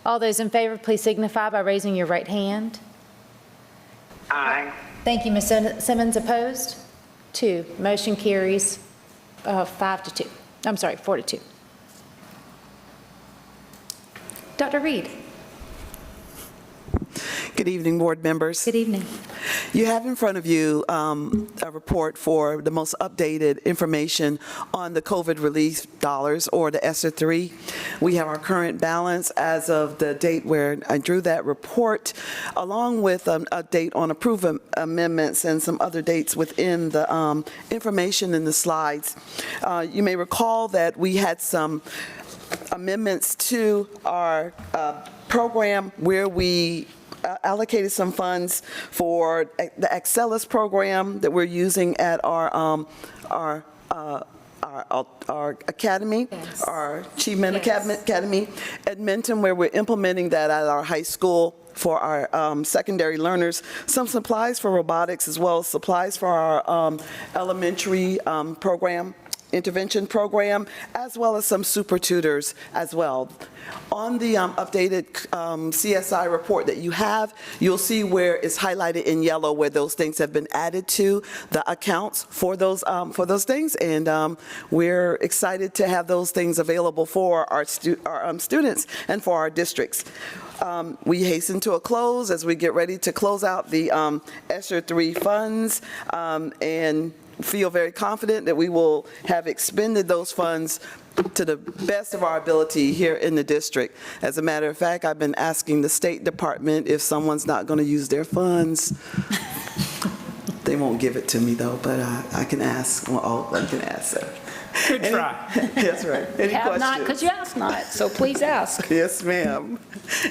B: All those in favor, please signify by raising your right hand.
J: Aye.
B: Thank you, Ms. Simmons. Opposed? 2. Motion carries 5-2. I'm sorry, 4-2. Dr. Reed.
T: Good evening, board members.
B: Good evening.
T: You have in front of you a report for the most updated information on the COVID relief dollars, or the ESSER 3. We have our current balance as of the date where I drew that report, along with an update on approved amendments and some other dates within the information in the slides. You may recall that we had some amendments to our program where we allocated some funds for the Excelis program that we're using at our academy,
B: Yes.
T: our Achievement
B: Yes.
T: Academy at Minton, where we're implementing that at our high school for our secondary learners, some supplies for robotics, as well as supplies for our elementary intervention program, as well as some super tutors as well. On the updated CSI report that you have, you'll see where it's highlighted in yellow where those things have been added to the accounts for those things, and we're excited to have those things available for our students and for our districts. We hasten to a close as we get ready to close out the ESSER 3 funds, and feel very confident that we will have expended those funds to the best of our ability here in the district. As a matter of fact, I've been asking the State Department if someone's not going to use their funds. They won't give it to me though, but I can ask. Well, I can ask.
N: Good try.
T: That's right. Any
C: Have
T: questions?
C: not, because you asked not, so please ask.
T: Yes, ma'am.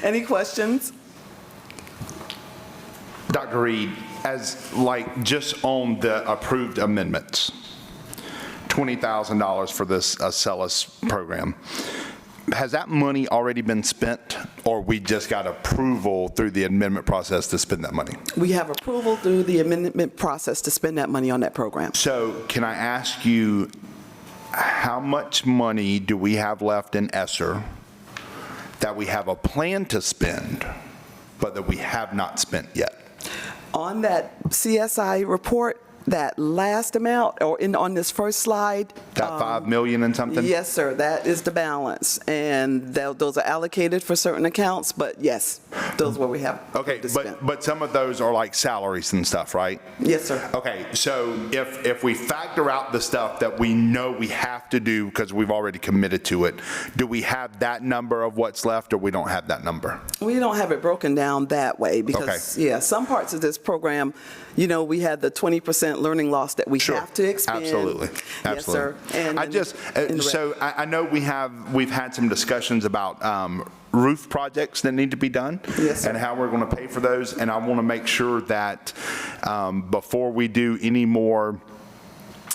T: Any questions?
A: Dr. Reed, as just on the approved amendments, $20,000 for this Excelis program, has that money already been spent, or we just got approval through the amendment process to spend that money?
T: We have approval through the amendment process to spend that money on that program.
A: So can I ask you, how much money do we have left in ESSER that we have a plan to spend, but that we have not spent yet?
T: On that CSI report, that last amount, or on this first slide.
A: That 5 million and something?
T: Yes, sir, that is the balance. And those are allocated for certain accounts, but yes, those where we have
A: Okay,
T: to spend.
A: but some of those are like salaries and stuff, right?
T: Yes, sir.
A: Okay, so if we factor out the stuff that we know we have to do because we've already committed to it, do we have that number of what's left, or we don't have that number?
T: We don't have it broken down that way because, yeah, some parts of this program, we had the 20% learning loss that we have to expend.
A: Absolutely.
T: Yes, sir. And
A: I know we've had some discussions about roof projects that need to be done.
T: Yes, sir.
A: And how we're going to pay for those. And I want to make sure that before we do any more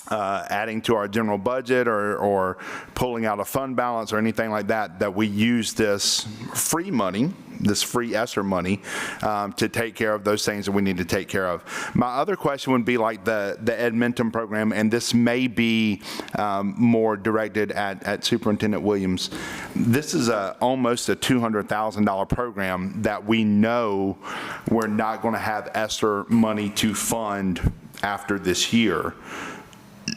A: adding to our general budget or pulling out a fund balance or anything like that, that we use this free money, this free ESSER money, to take care of those things that we need to take care of. My other question would be like the Edmentum program, and this may be more directed at Superintendent Williams. This is almost a $200,000 program that we know we're not going to have ESSER money to fund after this year.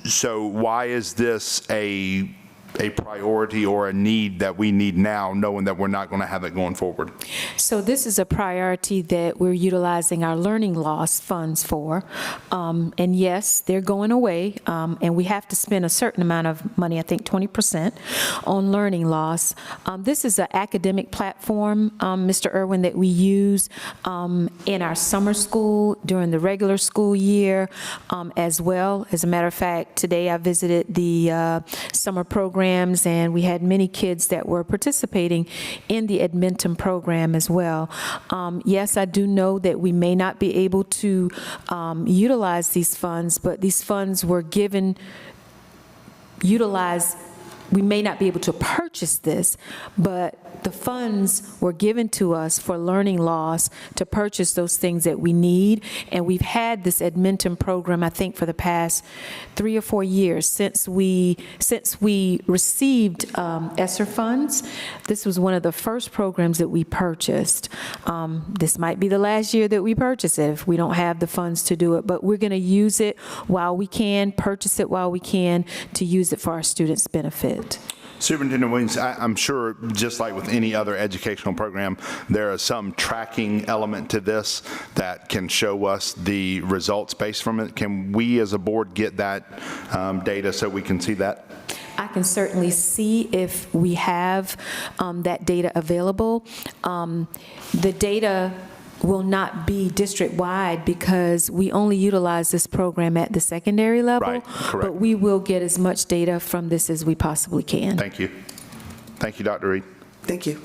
A: So why is this a priority or a need that we need now, knowing that we're not going to have it going forward?
I: So this is a priority that we're utilizing our learning loss funds for. And yes, they're going away, and we have to spend a certain amount of money, I think 20%, on learning loss. This is an academic platform, Mr. Irwin, that we use in our summer school, during the regular school year as well. As a matter of fact, today I visited the summer program, and we had many kids that were participating in the Edmentum program as well. Yes, I do know that we may not be able to utilize these funds, but these funds were utilized. We may not be able to purchase this, but the funds were given to us for learning loss to purchase those things that we need. And we've had this Edmentum program, I think, for the past 3 or 4 years since we received ESSER funds. This was one of the first programs that we purchased. This might be the last year that we purchase it if we don't have the funds to do it, but we're going to use it while we can, purchase it while we can, to use it for our students' benefit.
A: Superintendent Williams, I'm sure, just like with any other educational program, there is some tracking element to this that can show us the results based from it. Can we as a board get that data so we can see that?
I: I can certainly see if we have that data available. The data will not be district-wide because we only utilize this program at the secondary level.
A: Right, correct.
I: But we will get as much data from this as we possibly can.
A: Thank you. Thank you, Dr. Reed.
T: Thank you.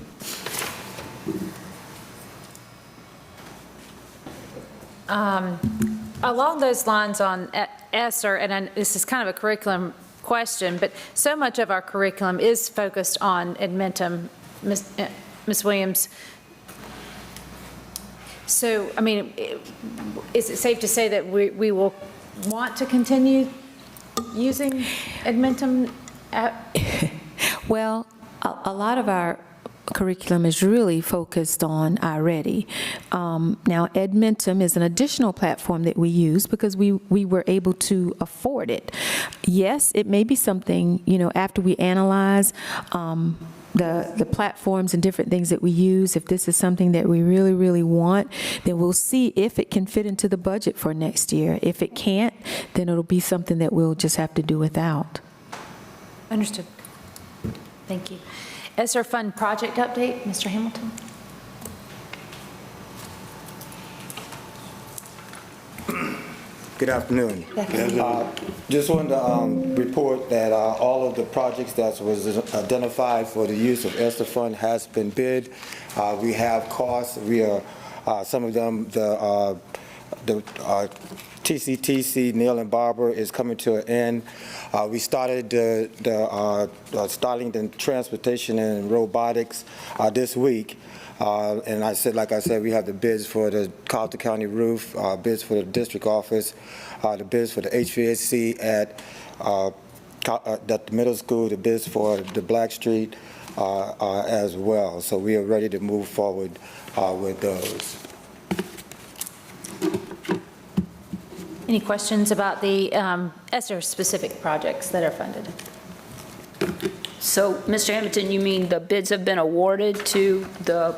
B: Along those lines on ESSER, and this is kind of a curriculum question, but so much of our curriculum is focused on Edmentum, Ms. Williams. So, I mean, is it safe to say that we will want to continue using Edmentum?
I: Well, a lot of our curriculum is really focused on iReady. Now, Edmentum is an additional platform that we use because we were able to afford it. Yes, it may be something, after we analyze the platforms and different things that we use, if this is something that we really, really want, then we'll see if it can fit into the budget for next year. If it can't, then it'll be something that we'll just have to do without.
B: Understood. Thank you. ESSER Fund project update, Mr. Hamilton.
Q: Good afternoon. Just wanted to report that all of the projects that was identified for the use of ESSER fund has been bid. We have costs. We are some of them. The TCTC Neil and Barber is coming to an end. We started starting the transportation and robotics this week. And like I said, we have the bids for the Carlton County roof, bids for the district office, the bids for the HVAC at the middle school, the bids for the Blackstreet as well. So we are ready to move forward with those.
B: Any questions about the ESSER specific projects that are funded?
C: So, Mr. Hamilton, you mean the bids have been awarded to the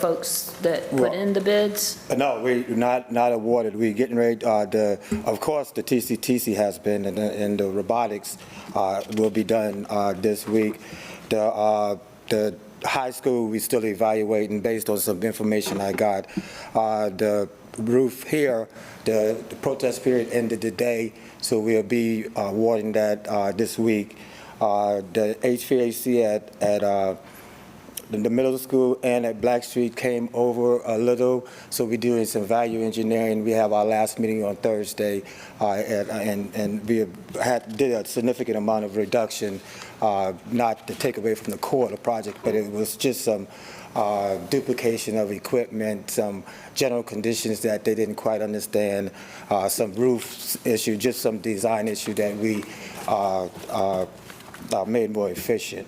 C: folks that put in the bids?
Q: No, we're not awarded. We're getting ready. Of course, the TCTC has been, and the robotics will be done this week. The high school, we're still evaluating based on some information I got. The roof here, the protest period ended today, so we'll be awarding that this week. The HVAC at the middle school and at Blackstreet came over a little, so we're doing some value engineering. We have our last meeting on Thursday, and we did a significant amount of reduction, not to take away from the core of the project, but it was just some duplication of equipment, some general conditions that they didn't quite understand, some roof issue, just some design issue that we made more efficient.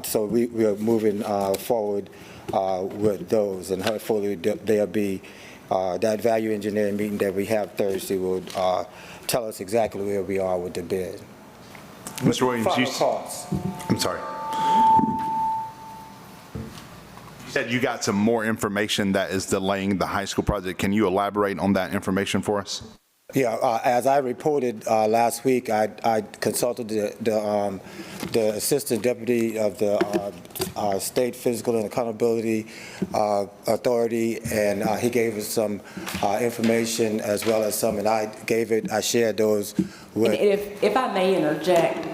Q: So we are moving forward with those, and hopefully there'll be that value engineering meeting that we have Thursday will tell us exactly where we are with the bid.
A: Mr. Williams, I'm sorry. You said you got some more information that is delaying the high school project. Can you elaborate on that information for us?
Q: Yeah, as I reported last week, I consulted the assistant deputy of the State Physical and Accountability Authority, and he gave us some information as well as some, and I shared those with.
M: And if I may interject,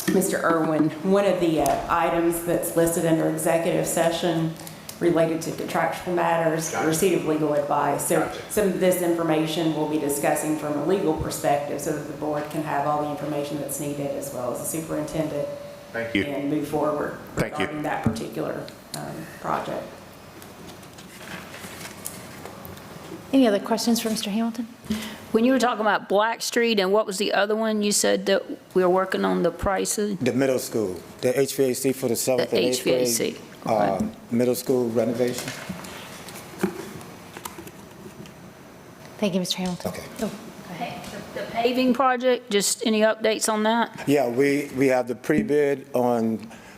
M: Mr. Irwin, one of the items that's listed under executive session related to contractual matters, receipt of legal advice. So some of this information we'll be discussing from a legal perspective so that the board can have all the information that's needed as well as the superintendent.
A: Thank you.
M: And move forward
A: Thank you.
M: regarding that particular project.
B: Any other questions for Mr. Hamilton?
C: When you were talking about Blackstreet and what was the other one, you said that we were working on the prices?
Q: The middle school, the HVAC for the 7th and 8th grade.
C: HVAC. Okay.
Q: Middle school renovation.
B: Thank you, Mr. Hamilton.
Q: Okay.
B: Oh,
C: The paving project, just any updates on that?
Q: Yeah, we have the pre-bid on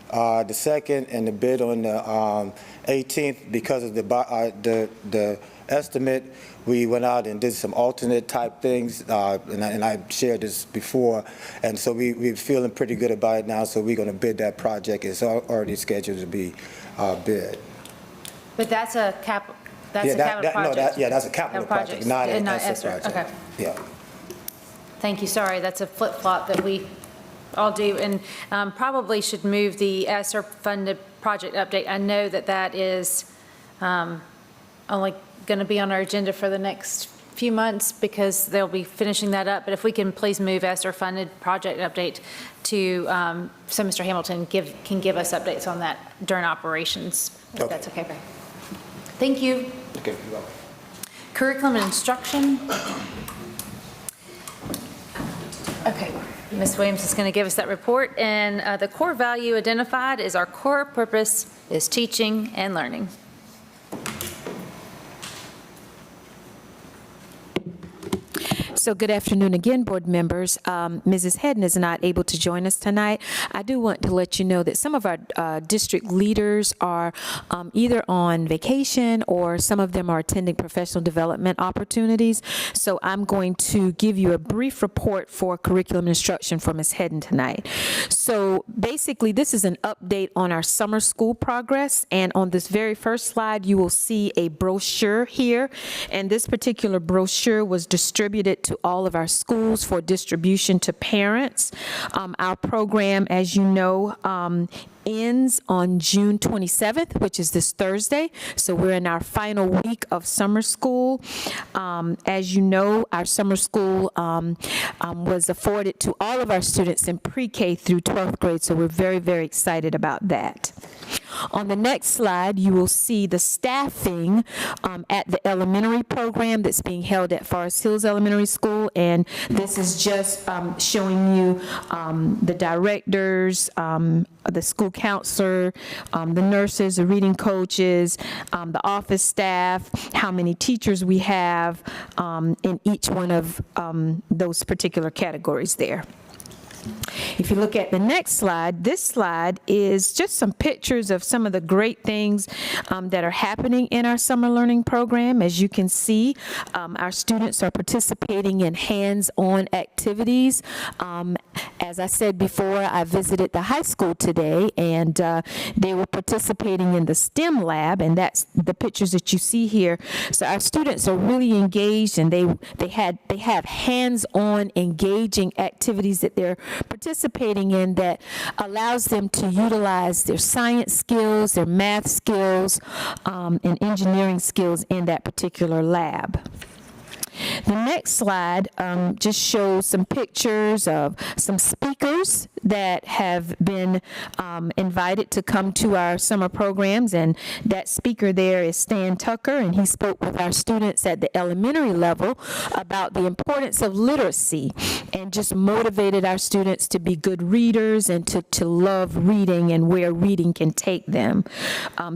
Q: the 2nd and the bid on the 18th. Because of the estimate, we went out and did some alternate type things, and I shared this before, and so we're feeling pretty good about it now, so we're going to bid that project. It's already scheduled to be bid.
B: But that's a capital project?
Q: That's a capital project, not an ESSER project.
B: Okay.
Q: Yeah.
B: Thank you, sorry, that's a flip-flop that we all do, and probably should move the ESSER funded project update. I know that is only going to be on our agenda for the next few months because they'll be finishing that up, but if we can please move ESSER funded project update to, so Mr. Hamilton can give us updates on that during operations, if that's okay. Thank you.
Q: Okay, you're welcome.
B: Curriculum and instruction. Okay, Ms. Williams is going to give us that report, and the core value identified is our core purpose is teaching and learning.
I: So good afternoon again, board members. Mrs. Hedden is not able to join us tonight. I do want to let you know that some of our district leaders are either on vacation or some of them are attending professional development opportunities. So I'm going to give you a brief report for curriculum instruction for Ms. Hedden tonight. So basically, this is an update on our summer school progress. And on this very first slide, you will see a brochure here. And this particular brochure was distributed to all of our schools for distribution to parents. Our program, as you know, ends on June 27th, which is this Thursday. So we're in our final week of summer school. As you know, our summer school was afforded to all of our students in pre-K through 12th grade. So we're very, very excited about that. On the next slide, you will see the staffing at the elementary program that's being held at Forest Hills Elementary School. And this is just showing you the directors, the school counselor, the nurses, the reading coaches, the office staff, how many teachers we have in each one of those particular categories there. If you look at the next slide, this slide is just some pictures of some of the great things that are happening in our summer learning program. As you can see, our students are participating in hands-on activities As I said before, I visited the high school today, and they were participating in the STEM lab, and that's the pictures that you see here. So our students are really engaged, and they have hands-on engaging activities that they're participating in that allows them to utilize their science skills, their math skills, and engineering skills in that particular lab. The next slide just shows some pictures of some speakers that have been invited to come to our summer programs, and that speaker there is Stan Tucker, and he spoke with our students at the elementary level about the importance of literacy and just motivated our students to be good readers and to love reading and where reading can take them.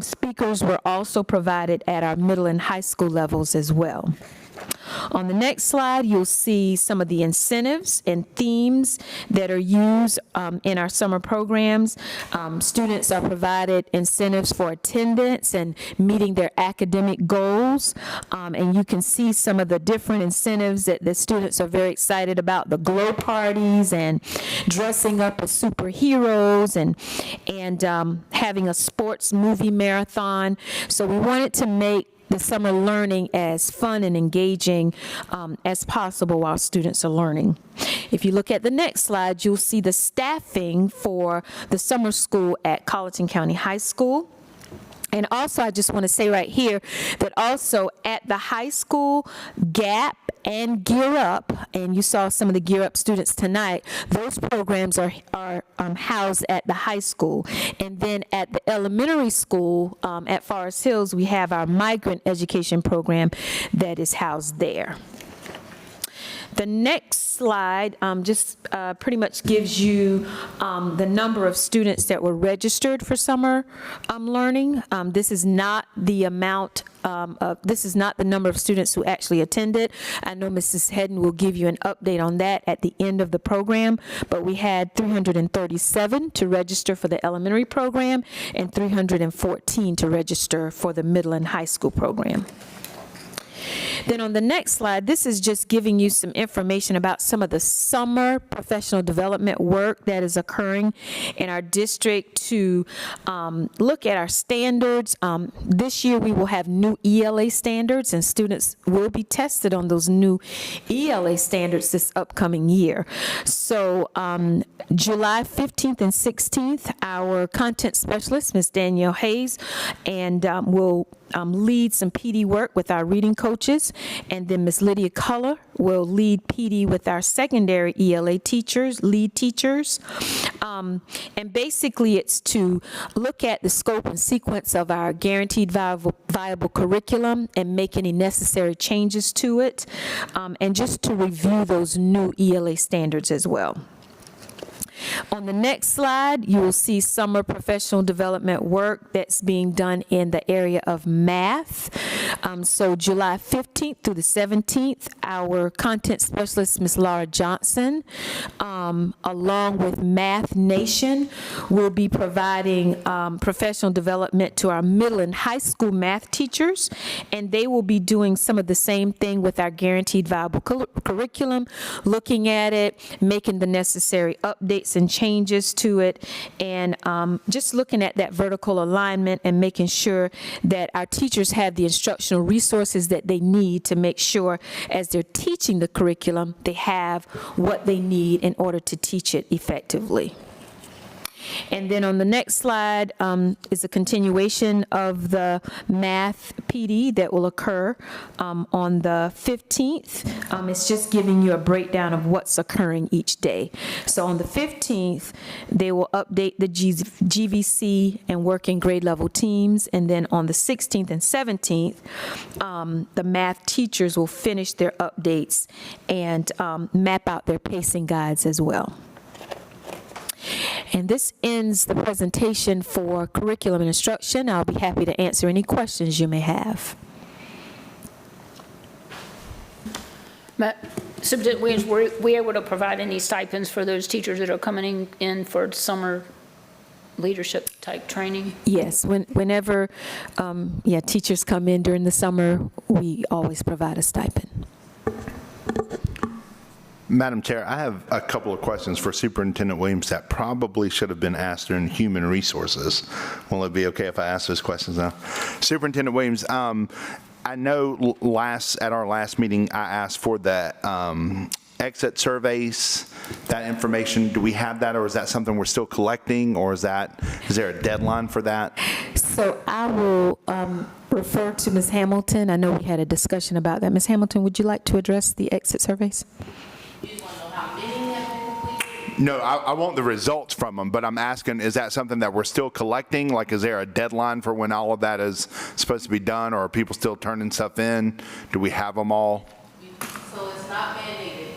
I: Speakers were also provided at our middle and high school levels as well. On the next slide, you'll see some of the incentives and themes that are used in our summer programs. Students are provided incentives for attendance and meeting their academic goals. And you can see some of the different incentives that the students are very excited about: the glow parties and dressing up as superheroes and having a sports movie marathon. So we wanted to make the summer learning as fun and engaging as possible while students are learning. If you look at the next slide, you'll see the staffing for the summer school at Colleton County High School. And also, I just want to say right here that also at the high school, GAP and Gear Up, and you saw some of the Gear Up students tonight, those programs are housed at the high school. And then at the elementary school at Forest Hills, we have our migrant education program that is housed there. The next slide just pretty much gives you the number of students that were registered for summer learning. This is not the amount this is not the number of students who actually attended. I know Mrs. Hedden will give you an update on that at the end of the program, but we had 337 to register for the elementary program and 314 to register for the middle and high school program. Then on the next slide, this is just giving you some information about some of the summer professional development work that is occurring in our district to look at our standards. This year we will have new ELA standards, and students will be tested on those new ELA standards this upcoming year. So July 15th and 16th, our content specialist, Ms. Danielle Hayes, and will lead some PD work with our reading coaches, and then Ms. Lydia Culler will lead PD with our secondary ELA teachers, lead teachers. And basically it's to look at the scope and sequence of our guaranteed viable curriculum and make any necessary changes to it, and just to review those new ELA standards as well. On the next slide, you will see summer professional development work that's being done in the area of math. So July 15th through the 17th, our content specialist, Ms. Laura Johnson, along with Math Nation, will be providing professional development to our middle and high school math teachers, and they will be doing some of the same thing with our guaranteed viable curriculum, looking at it, making the necessary updates and changes to it, and just looking at that vertical alignment and making sure that our teachers have the instructional resources that they need to make sure as they're teaching the curriculum, they have what they need in order to teach it effectively. And then on the next slide is a continuation of the math PD that will occur on the 15th. It's just giving you a breakdown of what's occurring each day. So on the 15th, they will update the GVC and working grade level teams. And then on the 16th and 17th, the math teachers will finish their updates and map out their pacing guides as well. And this ends the presentation for curriculum and instruction. I'll be happy to answer any questions you may have.
C: Superintendent Williams, were we able to provide any stipends for those teachers that are coming in for summer leadership type training?
I: Yes, whenever teachers come in during the summer, we always provide a stipend.
A: Madam Chair, I have a couple of questions for Superintendent Williams that probably should have been asked during Human Resources. Will it be okay if I ask those questions now? Superintendent Williams, I know at our last meeting, I asked for the exit surveys, that information. Do we have that, or is that something we're still collecting, or is there a deadline for that?
I: So I will refer to Ms. Hamilton. I know we had a discussion about that. Ms. Hamilton, would you like to address the exit surveys?
A: No, I want the results from them, but I'm asking, is that something that we're still collecting? Like, is there a deadline for when all of that is supposed to be done, or are people still turning stuff in? Do we have them all?
R: So it's not mandated.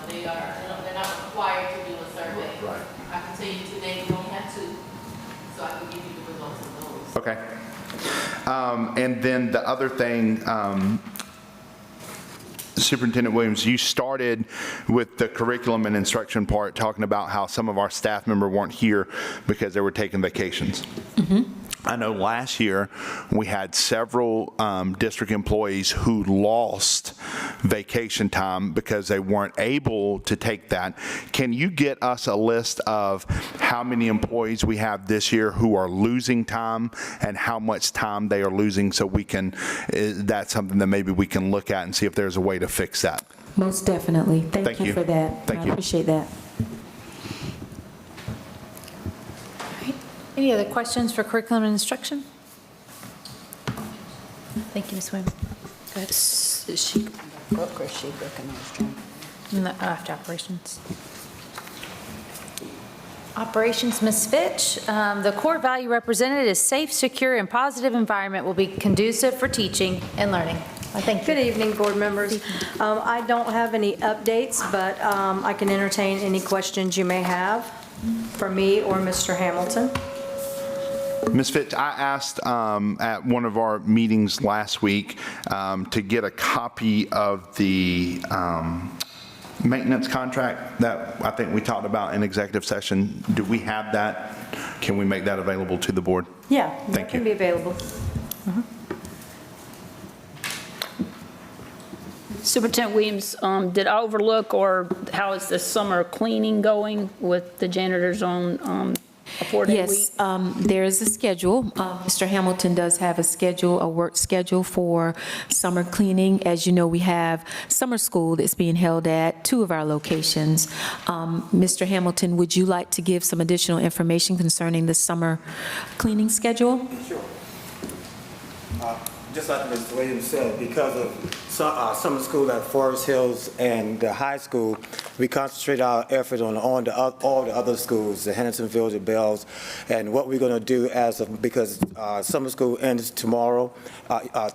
R: They're not required to do a survey.
A: Right.
R: I can tell you today we only have 2, so I can give you the results of those.
A: Okay. And then the other thing, Superintendent Williams, you started with the curriculum and instruction part, talking about how some of our staff members weren't here because they were taking vacations. I know last year we had several district employees who lost vacation time because they weren't able to take that. Can you get us a list of how many employees we have this year who are losing time and how much time they are losing, so we can, that's something that maybe we can look at and see if there's a way to fix that?
I: Most definitely. Thank you for that.
A: Thank
I: I
A: you.
I: appreciate that.
B: Any other questions for curriculum and instruction? Thank you, Ms. Williams. Go ahead.
U: Is she book or is she booking those?
B: No, after operations. Operations, Ms. Fitch. The core value represented is safe, secure, and positive environment will be conducive for teaching and learning. Thank you.
V: Good evening, board members. I don't have any updates, but I can entertain any questions you may have for me or Mr. Hamilton.
A: Ms. Fitch, I asked at one of our meetings last week to get a copy of the maintenance contract that I think we talked about in executive session. Do we have that? Can we make that available to the board?
V: Yeah, that can be available.
C: Superintendent Williams, did I overlook, or how is the summer cleaning going with the janitors on a 4-day week?
I: Yes, there is a schedule. Mr. Hamilton does have a schedule, a work schedule for summer cleaning. As you know, we have summer school that's being held at 2 of our locations. Mr. Hamilton, would you like to give some additional information concerning the summer cleaning schedule?
Q: Sure. Just like Mr. Williams said, because of summer school at Forest Hills and the high school, we concentrate our effort on all the other schools, the Hendersonville, the Bells, and what we're going to do because summer school ends tomorrow,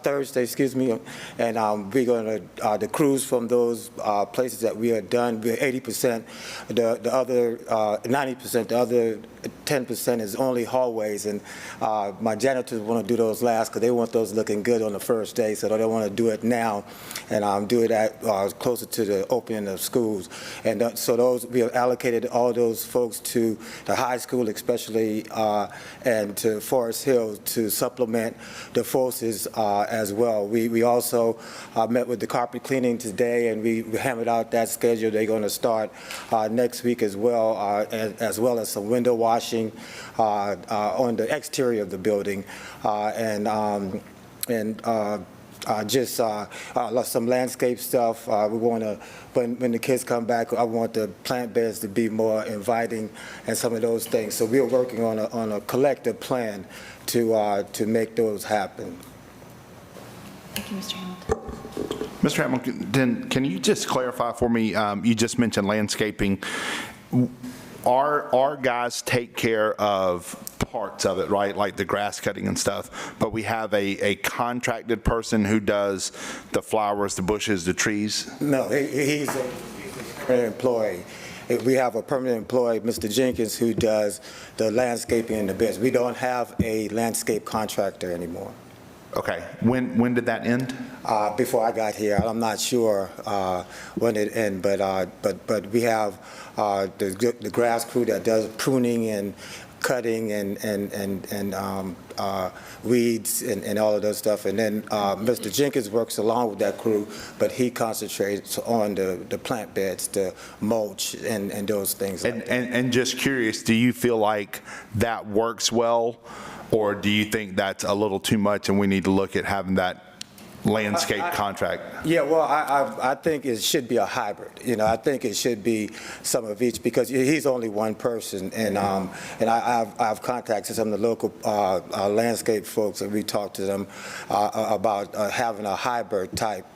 Q: Thursday, excuse me, and we're going to, the crews from those places that we are done, we're 80%, the other 90%, the other 10% is only hallways, and my janitors want to do those last because they want those looking good on the first day, so they don't want to do it now and do it at closer to the opening of schools. And so those, we have allocated all those folks to the high school especially and to Forest Hill to supplement the forces as well. We also met with the carpet cleaning today, and we hammered out that schedule. They're going to start next week as well as some window washing on the exterior of the building just some landscape stuff. We want to, when the kids come back, I want the plant beds to be more inviting and some of those things. So we're working on a collective plan to make those happen.
B: Thank you, Mr. Hamilton.
A: Mr. Hamilton, can you just clarify for me, you just mentioned landscaping. Our guys take care of parts of it, right, like the grass cutting and stuff, but we have a contracted person who does the flowers, the bushes, the trees?
Q: No, he's a permanent employee. We have a permanent employee, Mr. Jenkins, who does the landscaping and the beds. We don't have a landscape contractor anymore.
A: Okay. When did that end?
Q: Before I got here. I'm not sure when it ended, but we have the grass crew that does pruning and cutting and weeds and all of those stuff. And then Mr. Jenkins works along with that crew, but he concentrates on the plant beds, the mulch, and those things.
A: And just curious, do you feel like that works well, or do you think that's a little too much and we need to look at having that landscape contract?
Q: Yeah, well, I think it should be a hybrid. I think it should be some of each, because he's only one person, and I've contacted some of the local landscape folks, and we talked to them about having a hybrid type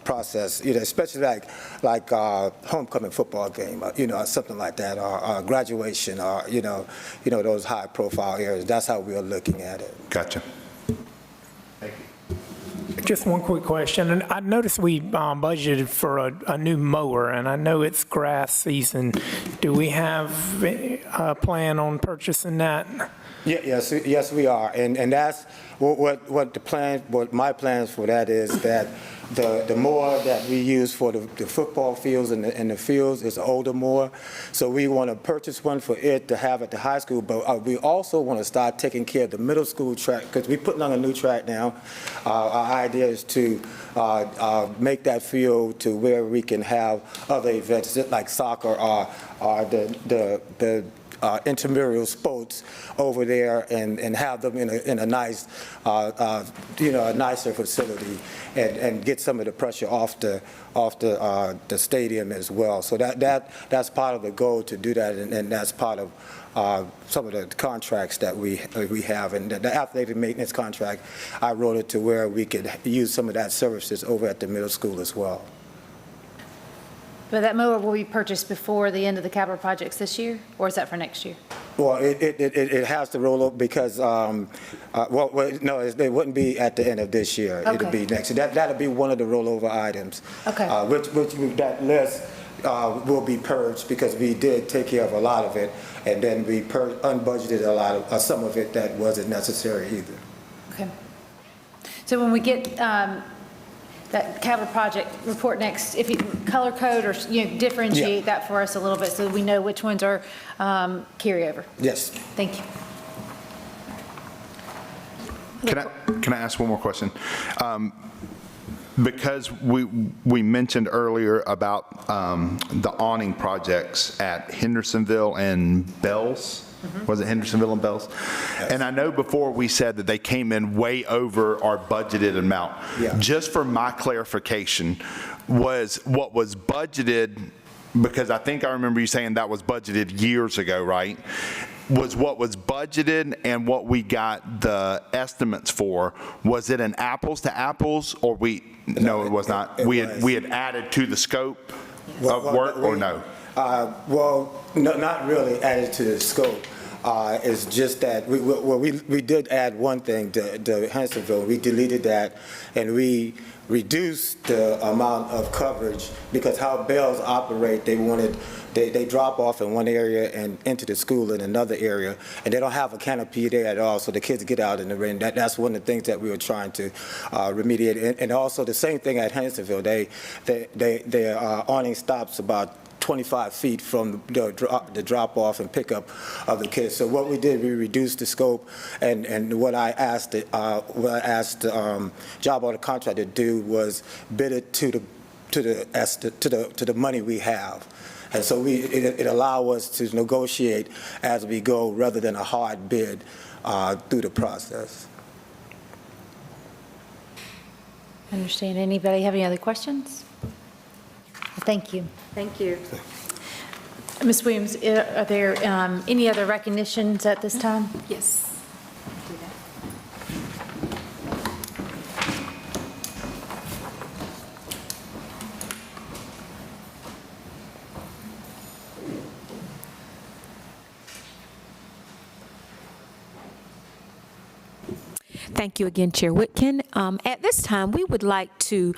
Q: process. Especially like homecoming football game, something like that, or graduation, or those high profile areas. That's how we're looking at it.
A: Gotcha.
N: Just one quick question. And I noticed we budgeted for a new mower, and I know it's grass season. Do we have a plan on purchasing that?
Q: Yes, we are. And that's what my plans for that is that the mower that we use for the football fields and the fields is an older mower. So we want to purchase one for it to have at the high school, but we also want to start taking care of the middle school track, because we're putting on a new track now. Our idea is to make that field to where we can have other events like soccer or the intramural sports over there, and have them in a nice, a nicer facility, and get some of the pressure off the stadium as well. So that's part of the goal, to do that, and that's part of some of the contracts that we have. And the athletic maintenance contract, I wrote it to where we could use some of that services over at the middle school as well.
B: But that mower will be purchased before the end of the capital projects this year, or is that for next year?
Q: Well, it has to roll up because, no, it wouldn't be at the end of this year.
B: Okay.
Q: It'll be next year. That'll be one of the rollover items.
B: Okay.
Q: Which that list will be purged, because we did take care of a lot of it, and then we unbudgeted a lot of some of it that wasn't necessary either.
B: Okay. So when we get that capital project report next, if you color code or differentiate that for us a little bit, so we know which ones are carryover.
Q: Yes.
B: Thank you.
A: Can I ask one more question? Because we mentioned earlier about the awning projects at Hendersonville and Bells. Was it Hendersonville and Bells? Yes. And I know before we said that they came in way over our budgeted amount.
Q: Yeah.
A: Just for my clarification, was what was budgeted, because I think I remember you saying that was budgeted years ago, right? Was what was budgeted and what we got the estimates for, was it an apples to apples, or no, it was not. We had added to the scope of work, or no?
Q: No, not really added to the scope. It's just that we did add one thing to Hendersonville. We deleted that, and we reduced the amount of coverage, because how Bells operate, they drop off in one area and into the school in another area, and they don't have a canopy there at all, so the kids get out in the rain. That's one of the things that we were trying to remediate. And also the same thing at Hendersonville. Their awning stops about 25 feet from the drop-off and pickup of the kids. So what we did, we reduced the scope, and what I asked job order contractor to do was bid it to the money we have. And so it allows us to negotiate as we go, rather than a hard bid through the process.
B: Understand. Anybody have any other questions? Thank you.
V: Thank you.
B: Ms. Williams, are there any other recognitions at this time?
I: Yes. Thank you again, Chair Whitkin. At this time, we would like to,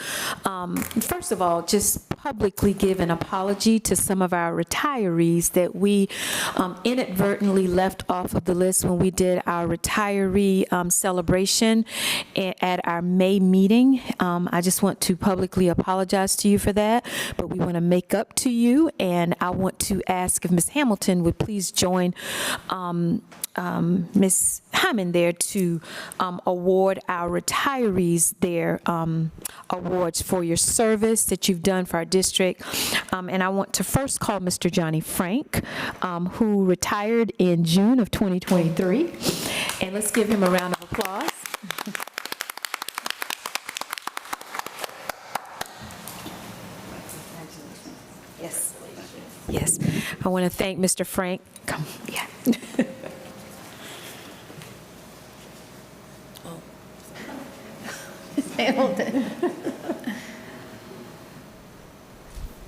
I: first of all, just publicly give an apology to some of our retirees that we inadvertently left off of the list when we did our retiree celebration at our May meeting. I just want to publicly apologize to you for that, but we want to make up to you, and I want to ask if Ms. Hamilton would please join Ms. Hyman there to award our retirees their awards for your service that you've done for our district. And I want to first call Mr. Johnny Frank, who retired in June of 2023. And let's give him a round of applause. Yes. Yes. I want to thank Mr. Frank. Come, yeah.
B: Hamilton.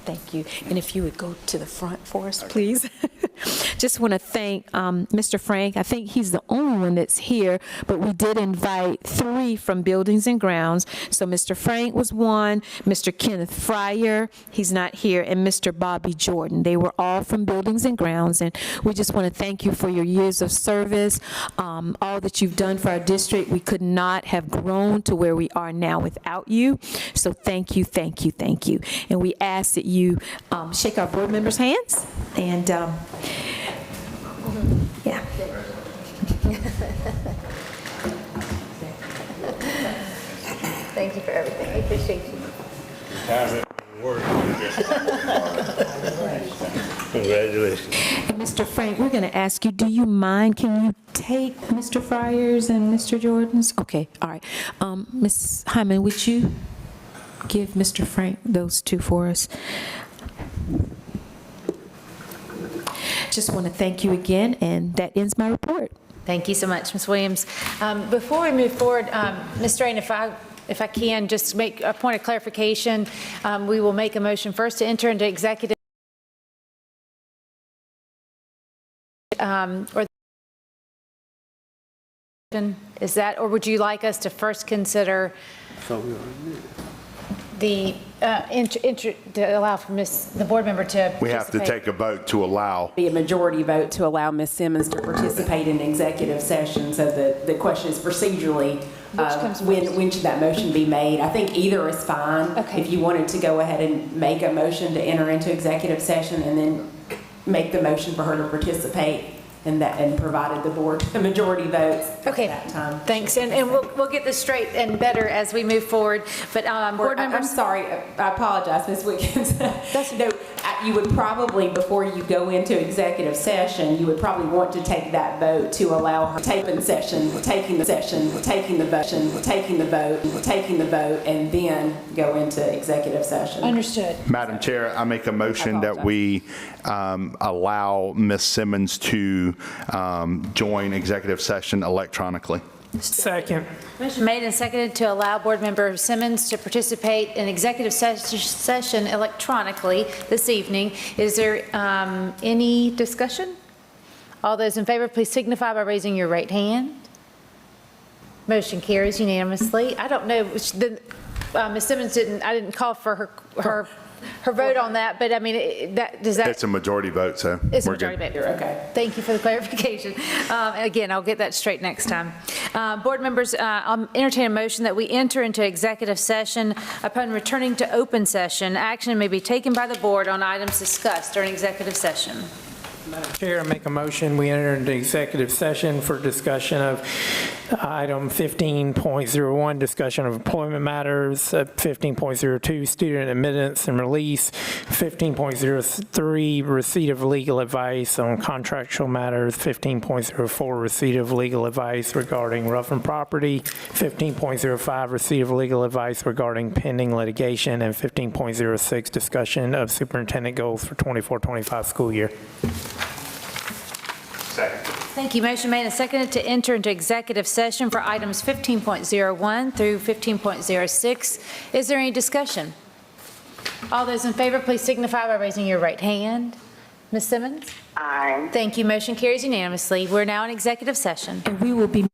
I: Thank you. And if you would go to the front for us, please. Just want to thank Mr. Frank. I think he's the only one that's here, but we did invite 3 from Buildings and Grounds. So Mr. Frank was one, Mr. Kenneth Fryer, he's not here, and Mr. Bobby Jordan. They were all from Buildings and Grounds, and we just want to thank you for your years of service, all that you've done for our district. We could not have grown to where we are now without you. So thank you, thank you, thank you. And we ask that you shake our board members' hands, and yeah.
B: Thank you for everything. I appreciate you.
K: Congratulations.
I: And Mr. Frank, we're going to ask you, do you mind, can you take Mr. Fryers and Mr. Jordan's? Okay, all right. Ms. Hyman, would you give Mr. Frank those 2 for us? Just want to thank you again, and that ends my report.
B: Thank you so much, Ms. Williams. Before we move forward, Ms. Drain, if I can just make a point of clarification, we will make a motion first to enter into executive or is that, or would you like us to first consider the to allow for the board member to
A: We have to take a vote to allow.
M: Be a majority vote to allow Ms. Simmons to participate in executive session. So the question is procedurally, when should that motion be made? I think either is fine.
B: Okay.
M: If you wanted to go ahead and make a motion to enter into executive session and then make the motion for her to participate and provided the board a majority votes at that time.
B: Thanks, and we'll get this straight and better as we move forward. But board members,
M: I'm sorry, I apologize, Ms. Wiggins. No, you would probably, before you go into executive session, you would probably want to take that vote to allow her taking the vote, and then go into executive session.
B: Understood.
A: Madam Chair, I make a motion that we allow Ms. Simmons to join executive session electronically.
N: Second.
B: Motion made and seconded to allow Board Member Simmons to participate in executive session electronically this evening. Is there any discussion? All those in favor, please signify by raising your right hand. Motion carries unanimously. I don't know, Ms. Simmons I didn't call for her vote on that, but I mean,
A: It's a majority vote, so
B: It's a
A: we're
B: majority
A: good.
B: vote. Okay. Thank you for the clarification. Again, I'll get that straight next time. Board members, I'll entertain a motion that we enter into executive session. Upon returning to open session, action may be taken by the board on items discussed during executive session.
N: Madam Chair, I make a motion, we enter into executive session for discussion of item 15.01, discussion of employment matters, 15.02, student admittance and release, 15.03, receipt of legal advice on contractual matters, 15.04, receipt of legal advice regarding Ruffin property, 15.05, receipt of legal advice regarding pending litigation, and 15.06, discussion of superintendent goals for 24-25 school year.
B: Thank you. Motion made and seconded to enter into executive session for items 15.01 through 15.06. Is there any discussion? All those in favor, please signify by raising your right hand. Ms. Simmons?
J: Aye.
B: Thank you. Motion carries unanimously. We're now in executive session.
I: And we will be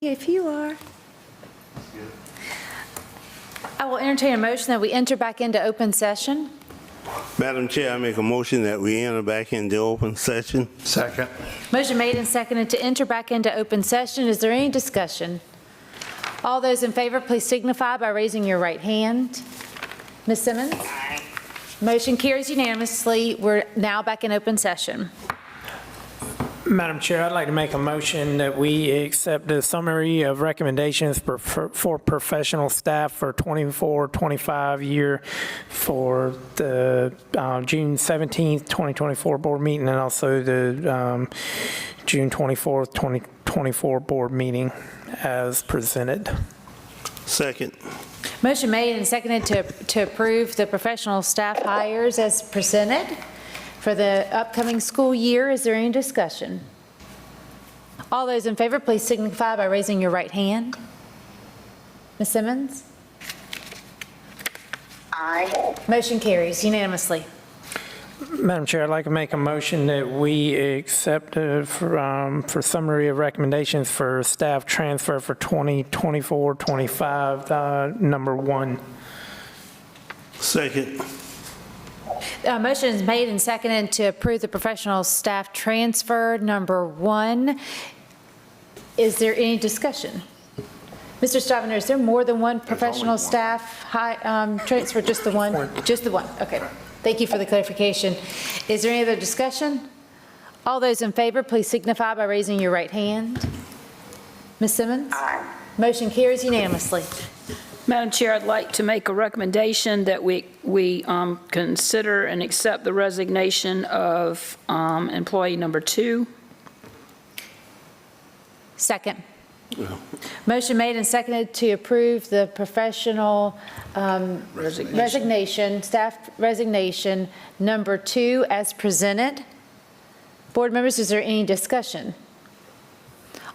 B: If you are. I will entertain a motion that we enter back into open session.
K: Madam Chair, I make a motion that we enter back into open session.
A: Second.
B: Motion made and seconded to enter back into open session. Is there any discussion? All those in favor, please signify by raising your right hand. Ms. Simmons?
J: Aye.
B: Motion carries unanimously. We're now back in open session.
N: Madam Chair, I'd like to make a motion that we accept the summary of recommendations for professional staff for 24-25 year for the June 17th, 2024 board meeting, and also the June 24th, 2024 board meeting as presented.
K: Second.
B: Motion made and seconded to approve the professional staff hires as presented for the upcoming school year. Is there any discussion? All those in favor, please signify by raising your right hand. Ms. Simmons?
J: Aye.
B: Motion carries unanimously.
N: Madam Chair, I'd like to make a motion that we accept for summary of recommendations for staff transfer for 2024-25, number 1.
K: Second.
B: Motion is made and seconded to approve the professional staff transfer number 1. Is there any discussion? Mr. Stivner, is there more than one professional staff transfer? Just the one? Just the one. Okay. Thank you for the clarification. Is there any other discussion? All those in favor, please signify by raising your right hand. Ms. Simmons?
J: Aye.
B: Motion carries unanimously.
C: Madam Chair, I'd like to make a recommendation that we consider and accept the resignation of employee number 2.
B: Second. Motion made and seconded to approve the professional resignation, staff resignation number 2 as presented. Board members, is there any discussion?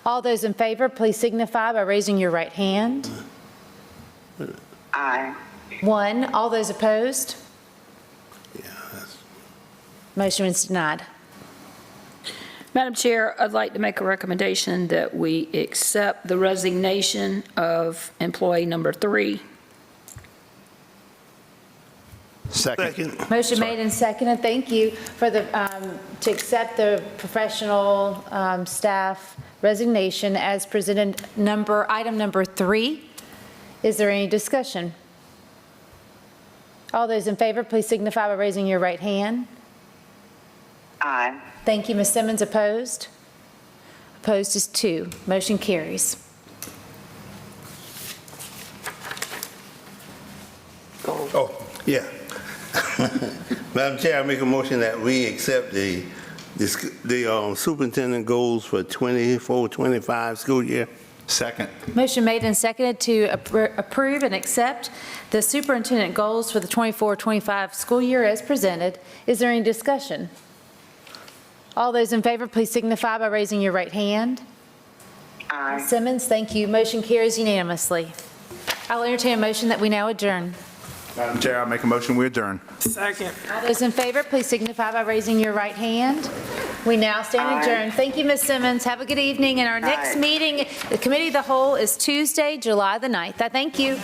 B: All those in favor, please signify by raising your right hand.
J: Aye.
B: 1. All those opposed? Motion is denied.
C: Madam Chair, I'd like to make a recommendation that we accept the resignation of employee number 3.
A: Second.
B: Motion made and seconded. Thank you for the, to accept the professional staff resignation as presented, item number 3. Is there any discussion? All those in favor, please signify by raising your right hand.
J: Aye.
B: Thank you, Ms. Simmons. Opposed? Opposed is 2. Motion carries.
K: Oh, yeah. Madam Chair, I make a motion that we accept the superintendent goals for 24-25 school year.
A: Second.
B: Motion made and seconded to approve and accept the superintendent goals for the 24-25 school year as presented. Is there any discussion? All those in favor, please signify by raising your right hand.
J: Aye.
B: Ms. Simmons, thank you. Motion carries unanimously. I'll entertain a motion that we now adjourn.
A: Madam Chair, I make a motion we adjourn.
N: Second.
B: All those in favor, please signify by raising your right hand. We now stand adjourned. Thank you, Ms. Simmons. Have a good evening. And our next meeting, the Committee of the Whole, is Tuesday, July the 9th. I thank you.